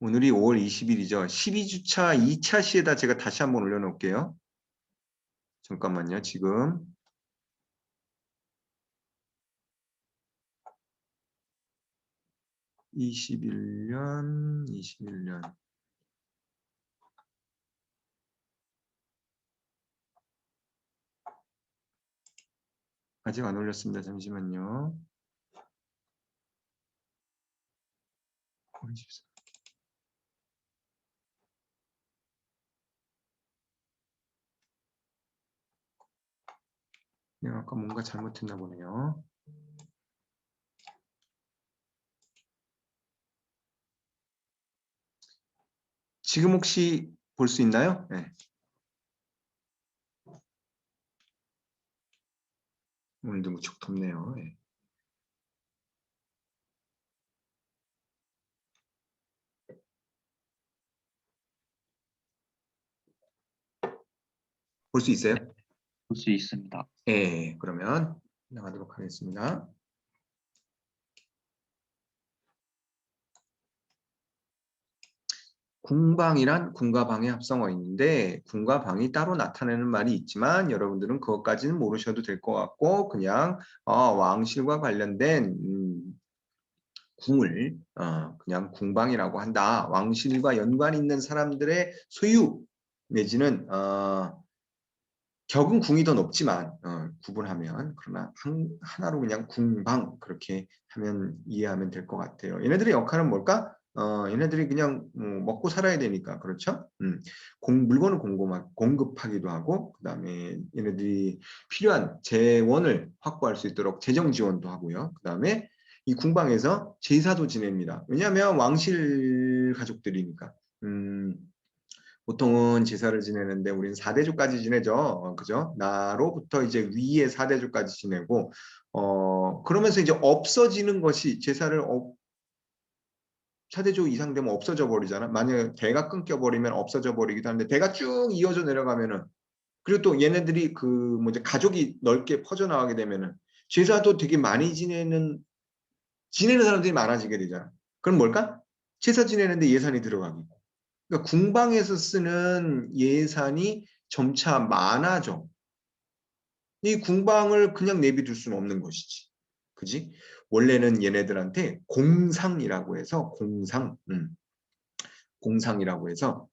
오늘이 5월 20일이죠. 12주차 2차 시에다 제가 다시 한번 올려놓을게요. 잠깐만요. 지금 21년 아직 안 올렸습니다. 잠시만요. 아까 뭔가 잘못했나 보네요. 지금 혹시 볼 수 있나요? 네. 오늘도 무척 덥네요. 네. 볼 수 있어요? 볼 수 있습니다. 네, 그러면 나가도록 하겠습니다. 궁방이란 궁과 방의 합성어인데 궁과 방이 따로 나타내는 말이 있지만 여러분들은 그것까지는 모르셔도 될 것 같고 그냥 왕실과 관련된 궁을 그냥 궁방이라고 한다. 왕실과 연관 있는 사람들의 소유 내지는 격은 궁이 더 높지만 구분하면 그러나 하나로 그냥 궁방 그렇게 하면 이해하면 될 것 같아요. 얘네들의 역할은 뭘까? 얘네들이 그냥 먹고 살아야 되니까 그렇죠? 물건을 공급하기도 하고 그 다음에 얘네들이 필요한 재원을 확보할 수 있도록 재정 지원도 하고요. 그 다음에 이 궁방에서 제사도 지냅니다. 왜냐하면 왕실 가족들이니까. 보통은 제사를 지내는데 우리는 4대주까지 지내죠. 그죠? 나로부터 이제 위에 4대주까지 지내고 그러면서 이제 없어지는 것이 제사를 4대주 이상 되면 없어져 버리잖아. 만약에 대가 끊겨 버리면 없어져 버리기도 하는데 대가 쭉 이어져 내려가면은 그리고 또 얘네들이 이제 가족이 넓게 퍼져나가게 되면은 제사도 되게 많이 지내는 사람들이 많아지게 되잖아. 그럼 뭘까? 제사 지내는데 예산이 들어가고 그러니까 궁방에서 쓰는 예산이 점차 많아져. 이 궁방을 그냥 내비둘 수는 없는 것이지. 그지? 원래는 얘네들한테 공상이라고 해서 공상이라고 해서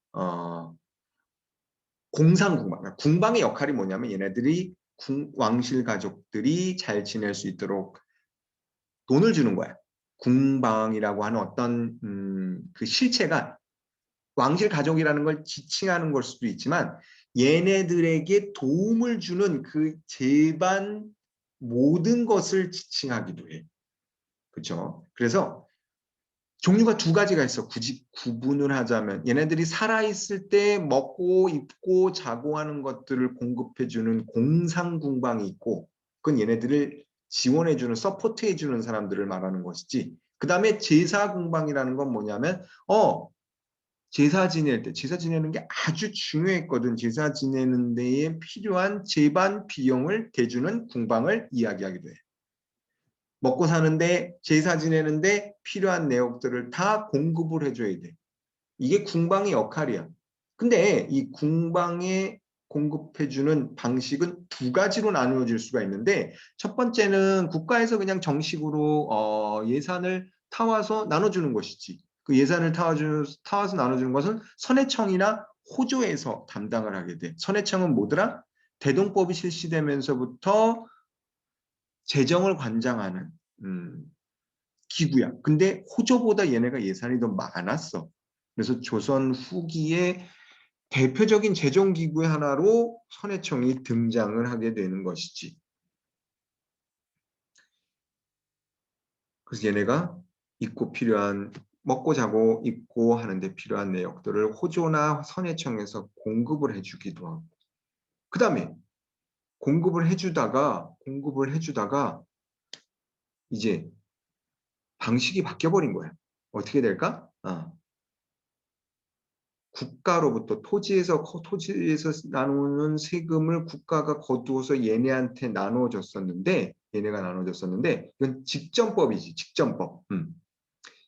공상궁방. 그러니까 궁방의 역할이 뭐냐면 얘네들이 왕실 가족들이 잘 지낼 수 있도록 돈을 주는 거야. 궁방이라고 하는 어떤 그 실체가 왕실 가족이라는 걸 지칭하는 걸 수도 있지만 얘네들에게 도움을 주는 그 제반 모든 것을 지칭하기도 해. 그렇죠? 그래서 종류가 두 가지가 있어. 굳이 구분을 하자면 얘네들이 살아있을 때 먹고 입고 자고 하는 것들을 공급해주는 공상궁방이 있고 그건 얘네들을 지원해주는 서포트해주는 사람들을 말하는 것이지. 그 다음에 제사궁방이라는 건 뭐냐면 제사 지내는 게 아주 중요했거든. 제사 지내는 데에 필요한 제반 비용을 대주는 궁방을 이야기하기도 해. 먹고 사는데 제사 지내는데 필요한 내역들을 다 공급을 해줘야 돼. 이게 궁방의 역할이야. 근데 이 궁방에 공급해주는 방식은 두 가지로 나누어질 수가 있는데 첫 번째는 국가에서 그냥 정식으로 예산을 타와서 나눠주는 것이지. 그 예산을 타와서 나눠주는 것은 선해청이나 호조에서 담당을 하게 돼. 선해청은 뭐더라? 대동법이 실시되면서부터 재정을 관장하는 기구야. 근데 호조보다 얘네가 예산이 더 많았어. 그래서 조선 후기에 대표적인 재정기구의 하나로 선해청이 등장을 하게 되는 것이지. 그래서 얘네가 입고 필요한 먹고 자고 입고 하는데 필요한 내역들을 호조나 선해청에서 공급을 해주기도 하고 그 다음에 공급을 해주다가 이제 방식이 바뀌어버린 거야. 어떻게 될까? 국가로부터 토지에서 나누는 세금을 국가가 거두어서 얘네가 나눠줬었는데 이건 직전법이지. 직전법.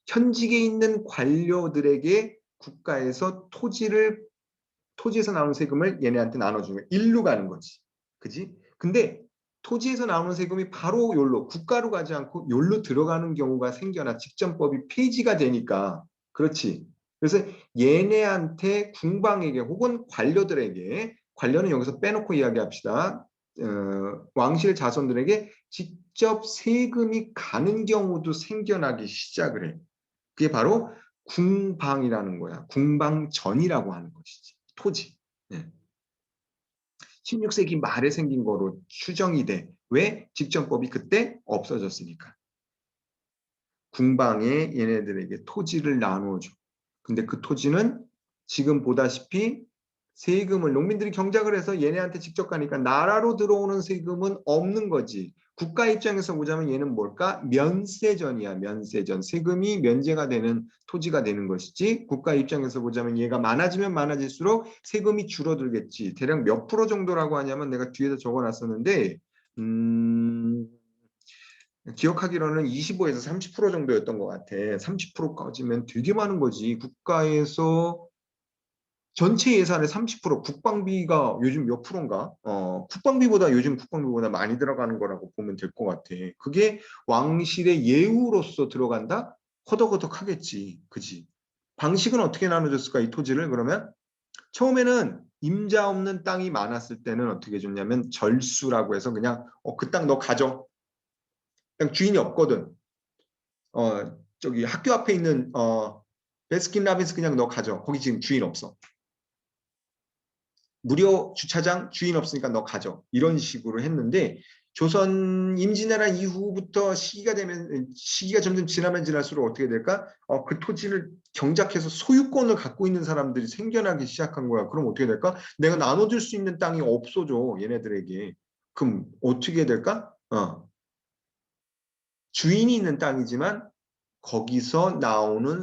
현직에 있는 관료들에게 국가에서 토지에서 나오는 세금을 얘네한테 나눠주는 거야. 일로 가는 거지. 그지? 근데 토지에서 나오는 세금이 바로 욜로 국가로 가지 않고 욜로 들어가는 경우가 생겨나 직전법이 폐지가 되니까 그렇지. 그래서 얘네한테 궁방에게 혹은 관료들에게 관료는 여기서 빼놓고 이야기합시다. 왕실 자손들에게 직접 세금이 가는 경우도 생겨나기 시작을 해. 그게 바로 궁방이라는 거야. 궁방전이라고 하는 것이지. 토지. 네. 16세기 말에 생긴 거로 추정이 돼. 왜? 직전법이 그때 없어졌으니까. 궁방에 얘네들에게 토지를 나누어줘. 근데 그 토지는 지금 보다시피 세금을 농민들이 경작을 해서 얘네한테 직접 가니까 나라로 들어오는 세금은 없는 거지. 국가 입장에서 보자면 얘는 뭘까? 면세전이야. 면세전. 세금이 면제가 되는 토지가 되는 것이지. 국가 입장에서 보자면 얘가 많아지면 많아질수록 세금이 줄어들겠지. 대략 몇 프로 정도라고 하냐면 내가 뒤에다 적어놨었는데 기억하기로는 25에서 30% 정도였던 것 같아. 30%까지면 되게 많은 거지. 국가에서 전체 예산의 30% 국방비가 요즘 몇 프로인가? 요즘 국방비보다 많이 들어가는 거라고 보면 될 것 같아. 그게 왕실의 예우로서 들어간다? 허덕허덕 하겠지. 그지? 방식은 어떻게 나눠줬을까? 이 토지를 그러면 처음에는 임자 없는 땅이 많았을 때는 어떻게 줬냐면 절수라고 해서 그냥 그 땅 너 가져. 그냥 주인이 없거든. 저기 학교 앞에 있는 베스킨라빈스 그냥 너 가져. 거기 지금 주인 없어. 무료 주차장 주인 없으니까 너 가져. 이런 식으로 했는데 조선 임진왜란 이후부터 시기가 점점 지나면 지날수록 어떻게 될까? 그 토지를 경작해서 소유권을 갖고 있는 사람들이 생겨나기 시작한 거야. 그럼 어떻게 될까? 내가 나눠줄 수 있는 땅이 없어져. 얘네들에게. 그럼 어떻게 될까? 주인이 있는 땅이지만 거기서 나오는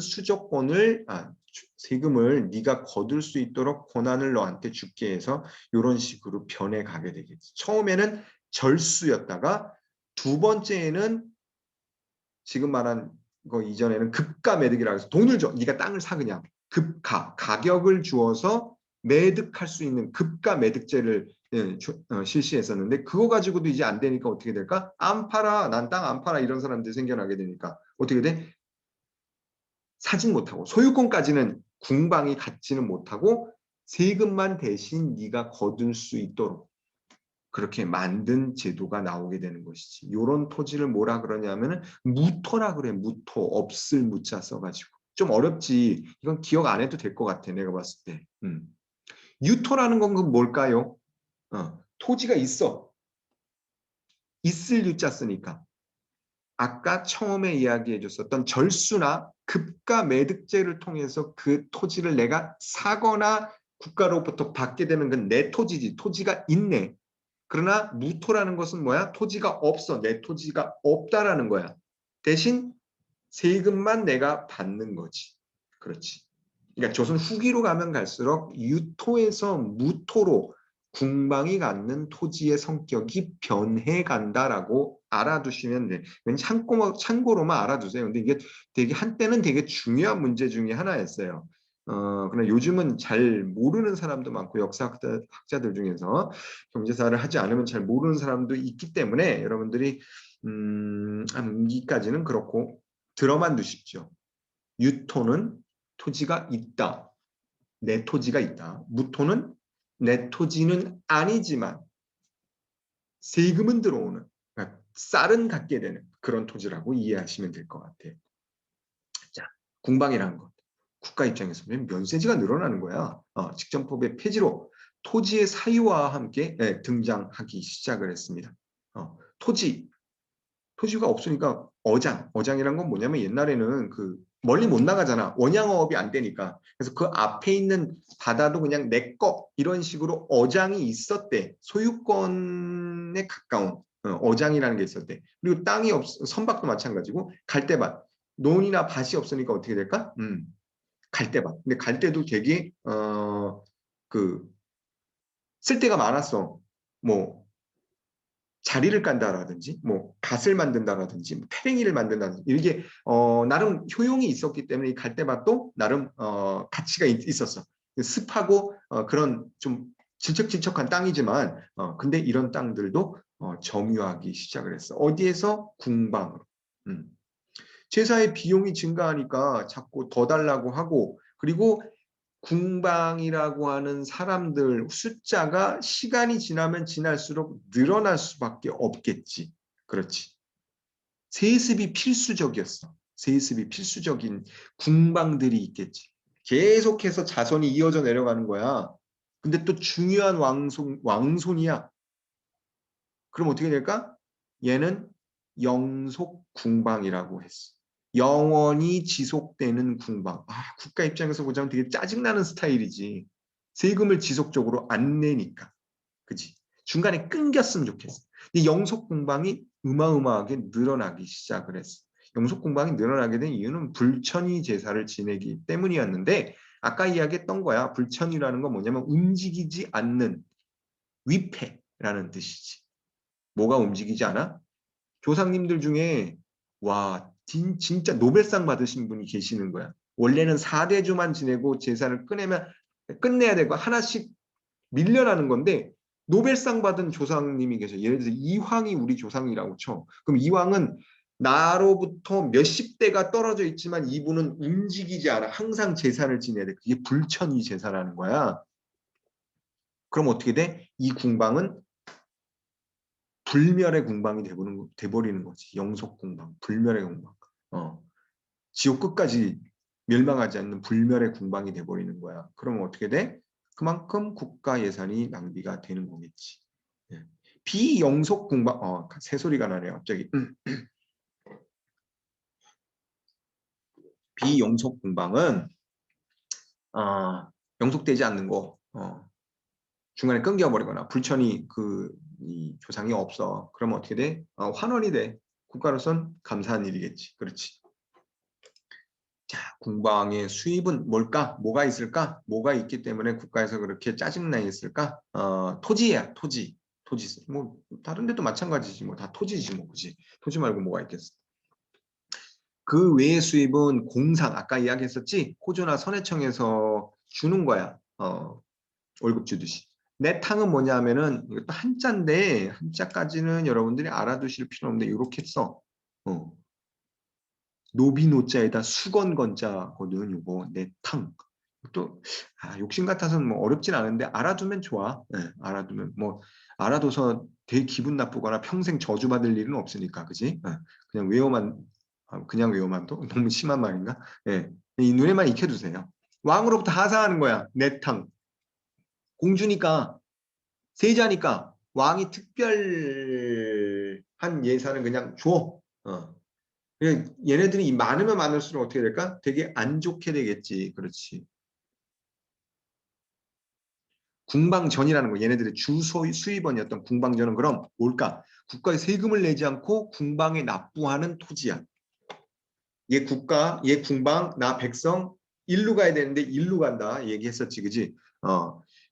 세금을 네가 거둘 수 있도록 권한을 너한테 줄게 해서 이런 식으로 변해가게 되겠지. 처음에는 절수였다가 두 번째에는 지금 말한 거 이전에는 급가매득이라고 해서 돈을 줘. 네가 땅을 사 그냥. 가격을 주어서 매득할 수 있는 급가매득제를 실시했었는데 그거 가지고도 이제 안 되니까 어떻게 될까? 안 팔아. 난 땅 안 팔아. 이런 사람들이 생겨나게 되니까 어떻게 돼? 사진 못하고 소유권까지는 궁방이 갖지는 못하고 세금만 대신 네가 거둘 수 있도록 그렇게 만든 제도가 나오게 되는 것이지. 이런 토지를 뭐라 그러냐면은 무토라 그래. 무토. 없을 무자 써가지고. 좀 어렵지. 이건 기억 안 해도 될 것 같아. 내가 봤을 때. 유토라는 건 뭘까요? 토지가 있어. 있을 유자 쓰니까. 아까 처음에 이야기해 줬었던 절수나 급가 매득제를 통해서 그 토지를 내가 사거나 국가로부터 받게 되는 건 내 토지지. 토지가 있네. 그러나 무토라는 것은 뭐야? 토지가 없어. 내 토지가 없다라는 거야. 대신 세금만 내가 받는 거지. 그렇지. 그러니까 조선 후기로 가면 갈수록 유토에서 무토로 궁방이 갖는 토지의 성격이 변해 간다라고 알아두시면 돼. 그냥 참고로만 알아두세요. 근데 이게 되게 한때는 되게 중요한 문제 중에 하나였어요. 그러나 요즘은 잘 모르는 사람도 많고 역사학자들 중에서 경제사를 하지 않으면 잘 모르는 사람도 있기 때문에 여러분들이 암기까지는 그렇고 들어만 두십시오. 유토는 토지가 있다. 내 토지가 있다. 무토는 내 토지는 아니지만 세금은 들어오는, 그러니까 쌀은 갖게 되는 그런 토지라고 이해하시면 될 것 같아요. 자, 궁방이라는 것. 국가 입장에서 보면 면세지가 늘어나는 거야. 직전법의 폐지로 토지의 사유와 함께 등장하기 시작을 했습니다. 토지가 없으니까 어장이란 건 뭐냐면 옛날에는 그 멀리 못 나가잖아. 원양어업이 안 되니까. 그래서 그 앞에 있는 바다도 그냥 내 거 이런 식으로 어장이 있었대. 소유권에 가까운 어장이라는 게 있었대. 그리고 땅이 선박도 마찬가지고 갈대밭. 논이나 밭이 없으니까 어떻게 될까? 갈대밭. 근데 갈대도 되게 그 쓸데가 많았어. 뭐 자리를 깐다라든지 뭐 갓을 만든다라든지 뭐 페랭이를 만든다든지 이게 나름 효용이 있었기 때문에 이 갈대밭도 나름 가치가 있었어. 습하고 그런 좀 질척질척한 땅이지만 근데 이런 땅들도 점유하기 시작을 했어. 어디에서? 궁방으로. 제사의 비용이 증가하니까 자꾸 더 달라고 하고 그리고 궁방이라고 하는 사람들 숫자가 시간이 지나면 지날수록 늘어날 수밖에 없겠지. 그렇지. 세습이 필수적이었어. 세습이 필수적인 궁방들이 있겠지. 계속해서 자손이 이어져 내려가는 거야. 근데 또 중요한 왕손이야. 그럼 어떻게 될까? 얘는 영속 궁방이라고 했어. 영원히 지속되는 궁방. 국가 입장에서 보자면 되게 짜증나는 스타일이지. 세금을 지속적으로 안 내니까. 그치? 중간에 끊겼으면 좋겠어. 이 영속 궁방이 어마어마하게 늘어나기 시작을 했어. 영속 궁방이 늘어나게 된 이유는 불천이 제사를 지내기 때문이었는데 아까 이야기했던 거야. 불천이라는 건 뭐냐면 움직이지 않는 위패라는 뜻이지. 뭐가 움직이지 않아? 조상님들 중에 와 진짜 노벨상 받으신 분이 계시는 거야. 원래는 4대주만 지내고 제사를 끝내야 되고 하나씩 밀려나는 건데 노벨상 받은 조상님이 계셔. 예를 들어서 이황이 우리 조상이라고 쳐. 그럼 이황은 나로부터 몇십 대가 떨어져 있지만 이분은 움직이지 않아. 항상 제사를 지내야 돼. 그게 불천이 제사라는 거야. 그럼 어떻게 돼? 이 궁방은 불멸의 궁방이 돼버리는 거지. 영속 궁방, 불멸의 궁방. 지옥 끝까지 멸망하지 않는 불멸의 궁방이 돼버리는 거야. 그러면 어떻게 돼? 그만큼 국가 예산이 낭비가 되는 거겠지. 비영속 궁방, 새소리가 나네요, 갑자기. 비영속 궁방은 영속되지 않는 거, 중간에 끊겨버리거나 불천이 이 조상이 없어. 그러면 어떻게 돼? 환원이 돼. 국가로선 감사한 일이겠지. 그렇지. 자, 궁방의 수입은 뭘까? 뭐가 있을까? 뭐가 있기 때문에 국가에서 그렇게 짜증나 있을까? 토지야, 토지. 토지. 뭐 다른 데도 마찬가지지. 뭐 다 토지지 뭐 그지. 토지 말고 뭐가 있겠어. 그 외의 수입은 공상, 아까 이야기했었지? 호주나 선해청에서 주는 거야. 월급 주듯이. 내탕은 뭐냐면은 이것도 한자인데 한자까지는 여러분들이 알아두실 필요 없는데 이렇게 써. 노비노자에다 수건건자거든. 요거 내탕. 또 욕심 같아서는 뭐 어렵진 않은데 알아두면 좋아. 알아두면 뭐 알아둬서 되게 기분 나쁘거나 평생 저주받을 일은 없으니까, 그지? 그냥 외워만도 너무 심한 말인가? 이 눈에만 익혀두세요. 왕으로부터 하사하는 거야. 내탕. 공주니까 세자니까 왕이 특별한 예산은 그냥 줘. 얘네들이 많으면 많을수록 어떻게 될까? 되게 안 좋게 되겠지. 그렇지. 궁방전이라는 거, 얘네들의 주 수입원이었던 궁방전은 그럼 뭘까? 국가에 세금을 내지 않고 궁방에 납부하는 토지야. 얘 국가, 얘 궁방, 나 백성 일루 가야 되는데 일루 간다 얘기했었지, 그지?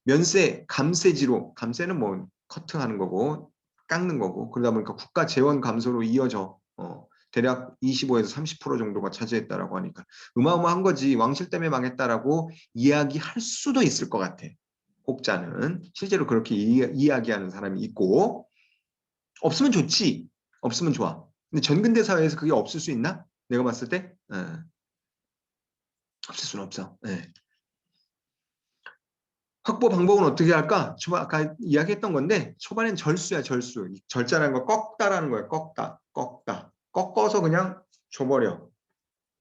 면세, 감세지로, 감세는 뭐 커트하는 거고 깎는 거고 그러다 보니까 국가 재원 감소로 이어져 대략 25에서 30% 정도가 차지했다라고 하니까 어마어마한 거지. 왕실 때문에 망했다라고 이야기할 수도 있을 것 같아. 혹자는 실제로 그렇게 이야기하는 사람이 있고 없으면 좋지. 없으면 좋아. 근데 전근대 사회에서 그게 없을 수 있나? 내가 봤을 때 없을 수는 없어. 네. 확보 방법은 어떻게 할까? 초반 아까 이야기했던 건데 초반엔 절수야 절수. 절자라는 거 꺾다라는 거야. 꺾다. 꺾어서 그냥 줘버려.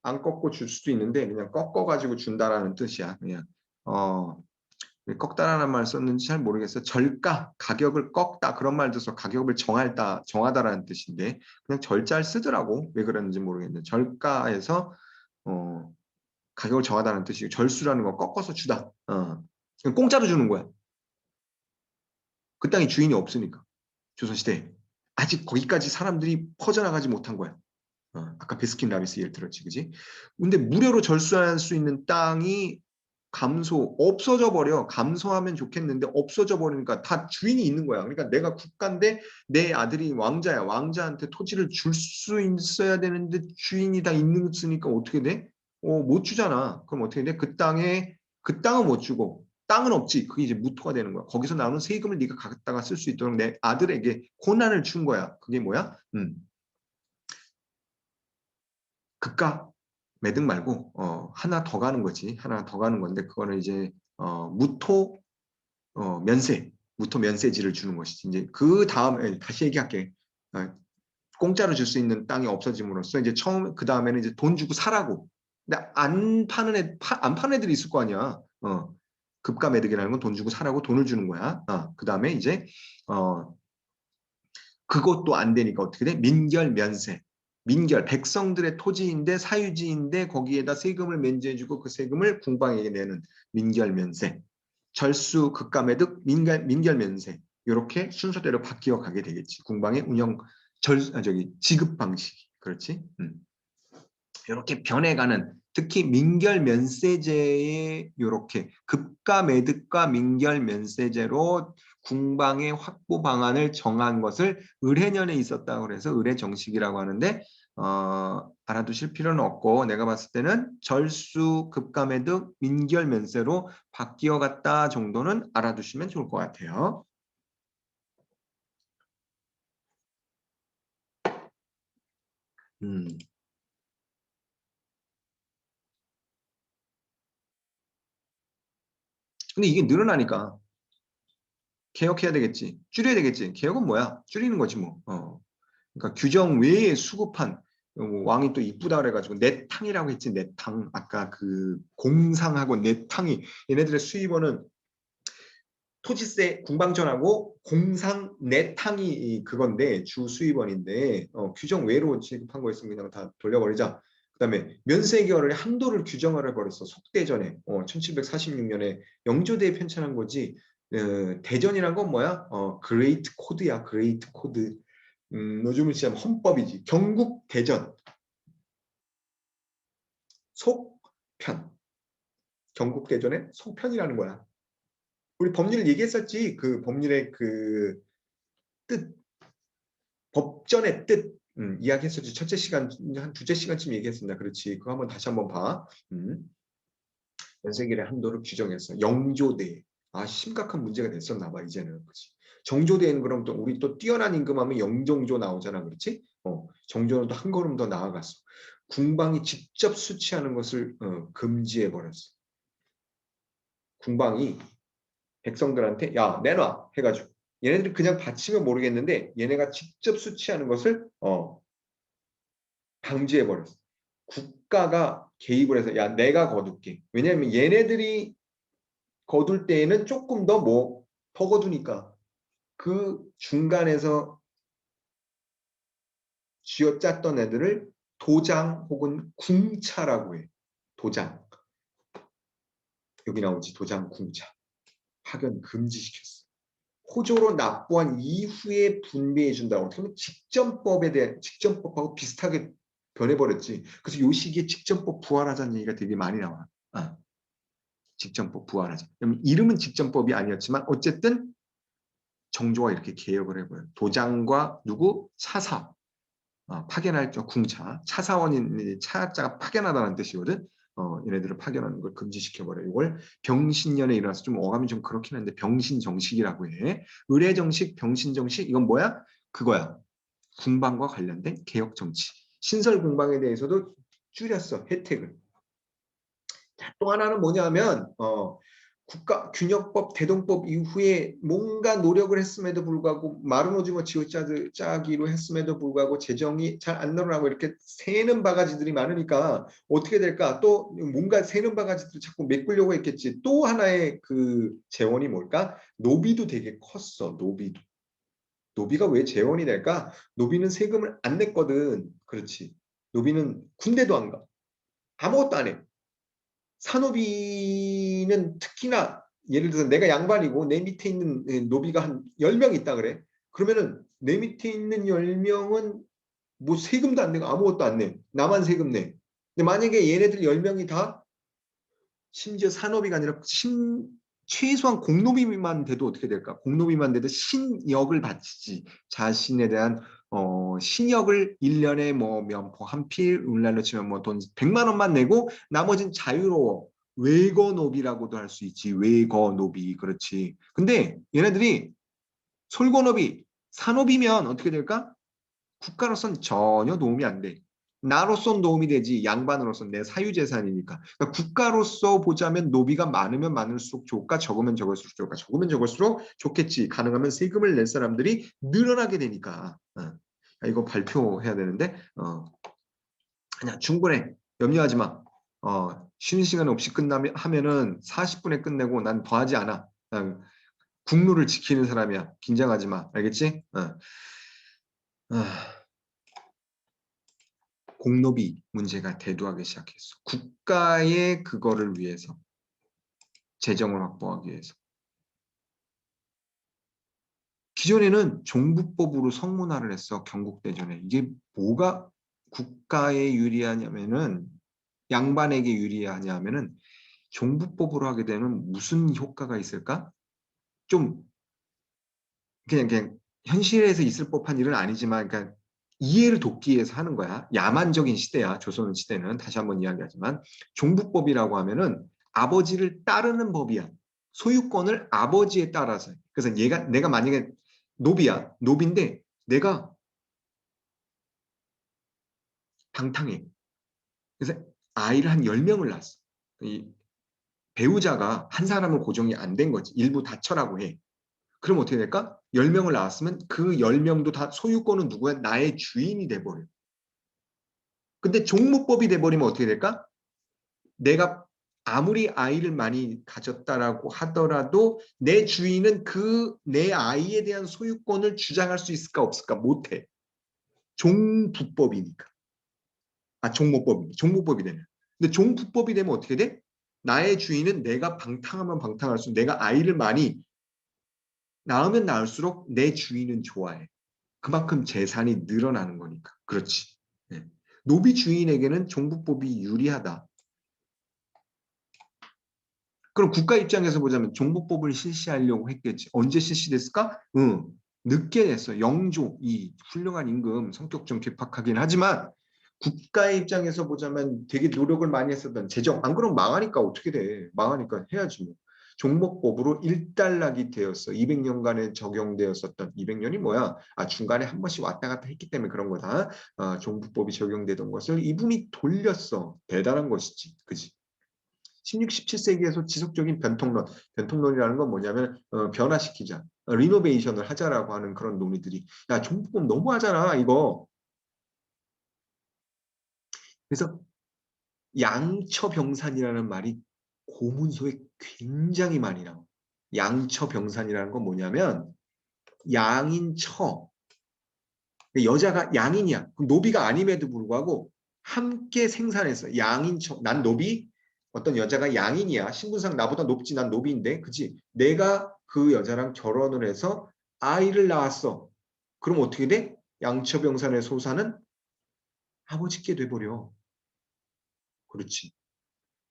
안 꺾고 줄 수도 있는데 그냥 꺾어가지고 준다라는 뜻이야. 그냥 왜 꺾다라는 말 썼는지 잘 모르겠어. 절가, 가격을 꺾다 그런 말도 써 가격을 정하다라는 뜻인데 그냥 절자를 쓰더라고. 왜 그랬는지 모르겠는데 절가에서 가격을 정하다는 뜻이고 절수라는 거 꺾어서 주다. 그냥 공짜로 주는 거야. 그 땅에 주인이 없으니까 조선시대에 아직 거기까지 사람들이 퍼져나가지 못한 거야. 아까 베스킨라빈스 예를 들었지, 그지? 근데 무료로 절수할 수 있는 땅이 없어져 버려. 감소하면 좋겠는데 없어져 버리니까 다 주인이 있는 거야. 그러니까 내가 국가인데 내 아들이 왕자야. 왕자한테 토지를 줄 수 있어야 되는데 주인이 다 있으니까 어떻게 돼? 못 주잖아. 그럼 어떻게 돼? 그 땅은 못 주고 땅은 없지. 그게 이제 무토가 되는 거야. 거기서 나오는 세금을 네가 갖다가 쓸 수 있도록 내 아들에게 권한을 준 거야. 그게 뭐야? 급가 매득 말고 하나 더 가는 거지. 하나 더 가는 건데 그거는 이제 무토 무토 면세지를 주는 것이지. 이제 그 다음에 다시 얘기할게. 공짜로 줄 수 있는 땅이 없어짐으로써 이제 그 다음에는 이제 돈 주고 사라고. 근데 안 파는 애들이 있을 거 아니야. 급가 매득이라는 건 돈 주고 사라고 돈을 주는 거야. 그 다음에 이제 그것도 안 되니까 어떻게 돼? 민결 면세. 민결, 백성들의 토지인데 사유지인데 거기에다 세금을 면제해주고 그 세금을 궁방에게 내는 민결면세. 절수, 급가매득, 민결면세. 이렇게 순서대로 바뀌어 가게 되겠지. 궁방의 운영, 지급 방식. 그렇지? 이렇게 변해가는 특히 민결면세제의 이렇게 급가매득과 민결면세제로 궁방의 확보 방안을 정한 것을 을해년에 있었다고 해서 을해정식이라고 하는데 알아두실 필요는 없고 내가 봤을 때는 절수, 급가매득, 민결면세로 바뀌어 갔다 정도는 알아두시면 좋을 것 같아요. 근데 이게 늘어나니까 개혁해야 되겠지. 줄여야 되겠지. 개혁은 뭐야? 줄이는 거지 뭐. 그러니까 규정 외에 수급한 왕이 또 이쁘다 그래가지고 내탕이라고 했지. 내탕. 아까 그 공상하고 내탕이 얘네들의 수입원은 토지세 궁방전하고 공상 내탕이 그건데 주 수입원인데 규정 외로 지급한 거 있으면 그냥 다 돌려버리자. 그다음에 면세결의 한도를 규정을 해버렸어. 속대전에 1746년에 영조대에 편찬한 거지. 대전이란 건 뭐야? 그레이트 코드야. 그레이트 코드. 요즘은 진짜 헌법이지. 경국 대전. 속편. 경국 대전의 속편이라는 거야. 우리 법률 얘기했었지. 그 법률의 그 뜻, 법전의 뜻 이야기했었지. 첫째 시간 한 두째 시간쯤 얘기했습니다. 그렇지. 그거 한번 다시 한번 봐. 연세길의 한도를 규정했어. 영조대. 심각한 문제가 됐었나 봐 이제는. 그렇지. 정조대는 그럼 또 우리 또 뛰어난 임금하면 영정조 나오잖아. 그렇지? 정조는 또 한 걸음 더 나아갔어. 궁방이 직접 수치하는 것을 금지해 버렸어. 궁방이 백성들한테 야 내놔 해가지고 얘네들이 그냥 바치면 모르겠는데 얘네가 직접 수치하는 것을 방지해 버렸어. 국가가 개입을 해서 야 내가 거둘게. 왜냐하면 얘네들이 거둘 때에는 조금 더 더 거두니까 그 중간에서 쥐어짰던 애들을 도장 혹은 궁차라고 해. 도장. 여기 나오지 도장 궁차. 파견 금지시켰어. 호조로 납부한 이후에 분배해 준다. 어떻게 보면 직전법에 대한 직전법하고 비슷하게 변해버렸지. 그래서 요 시기에 직전법 부활하자는 얘기가 되게 많이 나와. 직전법 부활하자. 이름은 직전법이 아니었지만 어쨌든 정조가 이렇게 개혁을 해버려요. 도장과 누구? 차사. 파견할 때 궁차. 차사원인 차자가 파견하다는 뜻이거든. 얘네들을 파견하는 걸 금지시켜버려요. 이걸 병신년에 일어나서 좀 어감이 좀 그렇긴 한데 병신정식이라고 해. 의례정식, 병신정식 이건 뭐야? 그거야. 군방과 관련된 개혁정치. 신설공방에 대해서도 줄였어. 혜택을. 자, 또 하나는 뭐냐면 국가균형법, 대동법 이후에 뭔가 노력을 했음에도 불구하고 마른 오징어 지어짜기로 했음에도 불구하고 재정이 잘 안 늘어나고 이렇게 새는 바가지들이 많으니까 어떻게 될까? 또 뭔가 새는 바가지들 자꾸 메꾸려고 했겠지. 또 하나의 그 재원이 뭘까? 노비도 되게 컸어. 노비도. 노비가 왜 재원이 될까? 노비는 세금을 안 냈거든. 그렇지. 노비는 군대도 안 가. 아무것도 안 해. 산노비는 특히나 예를 들어서 내가 양반이고 내 밑에 있는 노비가 한 10명 있다 그래. 그러면은 내 밑에 있는 10명은 뭐 세금도 안 내고 아무것도 안 내. 나만 세금 내. 근데 만약에 얘네들 10명이 다 심지어 산노비가 아니라 최소한 공노비만 돼도 어떻게 될까? 공노비만 돼도 신역을 바치지. 자신에 대한 신역을 1년에 뭐 면포 한 필, 우리날로 치면 뭐 돈 100만 원만 내고 나머지는 자유로워. 외거노비라고도 할 수 있지. 외거노비. 그렇지. 근데 얘네들이 솔거노비, 산노비면 어떻게 될까? 국가로선 전혀 도움이 안 돼. 나로선 도움이 되지 양반으로선 내 사유재산이니까. 그러니까 국가로서 보자면 노비가 많으면 많을수록 좋을까 적으면 적을수록 좋을까 적으면 적을수록 좋겠지. 가능하면 세금을 낼 사람들이 늘어나게 되니까. 이거 발표해야 되는데 아니야 충분해. 염려하지 마. 쉬는 시간 없이 끝나면 하면은 40분에 끝내고 난 더 하지 않아. 국루를 지키는 사람이야. 긴장하지 마. 알겠지? 공노비 문제가 대두하기 시작했어. 국가의 그거를 위해서. 재정을 확보하기 위해서. 기존에는 종부법으로 성문화를 했어. 경국대전에. 이게 뭐가 국가에 유리하냐면은 양반에게 유리하냐면은 종부법으로 하게 되면 무슨 효과가 있을까? 좀 그냥 현실에서 있을 법한 일은 아니지만 그러니까 이해를 돕기 위해서 하는 거야. 야만적인 시대야. 조선 시대는 다시 한번 이야기하지만 종부법이라고 하면은 아버지를 따르는 법이야. 소유권을 아버지에 따라서. 그래서 내가 만약에 노비야. 노비인데 내가 방탕해. 그래서 아이를 한 10명을 낳았어. 이 배우자가 한 사람은 고정이 안 된 거지. 일부 다처라고 해. 그럼 어떻게 될까? 10명을 낳았으면 그 10명도 다 소유권은 누구야? 나의 주인이 돼버려. 근데 종무법이 돼버리면 어떻게 될까? 내가 아무리 아이를 많이 가졌다라고 하더라도 내 주인은 그 내 아이에 대한 소유권을 주장할 수 있을까 없을까? 못해. 종부법이니까. 종무법이 되면. 근데 종부법이 되면 어떻게 돼? 나의 주인은 내가 방탕하면 방탕할수록 내가 아이를 많이 낳으면 낳을수록 내 주인은 좋아해. 그만큼 재산이 늘어나는 거니까. 그렇지. 네. 노비 주인에게는 종부법이 유리하다. 그럼 국가 입장에서 보자면 종부법을 실시하려고 했겠지. 언제 실시됐을까? 늦게 됐어. 영조, 이 훌륭한 임금, 성격 좀 괴팍하긴 하지만 국가의 입장에서 보자면 되게 노력을 많이 했었던 재정. 안 그러면 망하니까 어떻게 돼. 망하니까 해야지 뭐. 종목법으로 일단락이 되었어. 200년간에 적용되었었던 200년이 뭐야? 중간에 한 번씩 왔다 갔다 했기 때문에 그런 거다. 종부법이 적용되던 것을 이분이 돌렸어. 대단한 것이지. 그지? 16, 17세기에서 지속적인 변통론이라는 건 뭐냐면 변화시키자. 리노베이션을 하자라고 하는 그런 논의들이 야 종부법 너무 하잖아 이거. 그래서 양처병산이라는 말이 고문서에 굉장히 많이 나와. 양처병산이라는 건 뭐냐면 양인 처 여자가 양인이야. 노비가 아님에도 불구하고 함께 생산했어. 양인 처 난 노비 어떤 여자가 양인이야. 신분상 나보다 높지 난 노비인데 그치? 내가 그 여자랑 결혼을 해서 아이를 낳았어. 그럼 어떻게 돼? 양처병산의 소사는 아버지께 돼버려. 그렇지.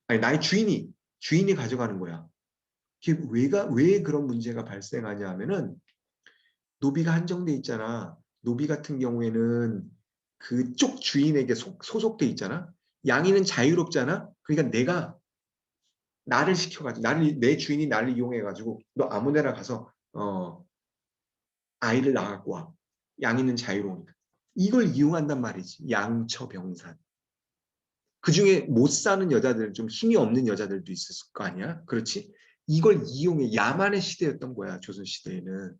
아니 나의 주인이 가져가는 거야. 왜 그런 문제가 발생하냐 하면은 노비가 한정돼 있잖아. 노비 같은 경우에는 그쪽 주인에게 소속돼 있잖아. 양이는 자유롭잖아. 그러니까 내가 나를 시켜가지고 내 주인이 나를 이용해가지고 너 아무데나 가서 아이를 낳아갖고 와. 양이는 자유로우니까. 이걸 이용한단 말이지. 양처병산. 그중에 못 사는 여자들, 좀 힘이 없는 여자들도 있었을 거 아니야? 그렇지? 이걸 이용해. 야만의 시대였던 거야, 조선시대에는.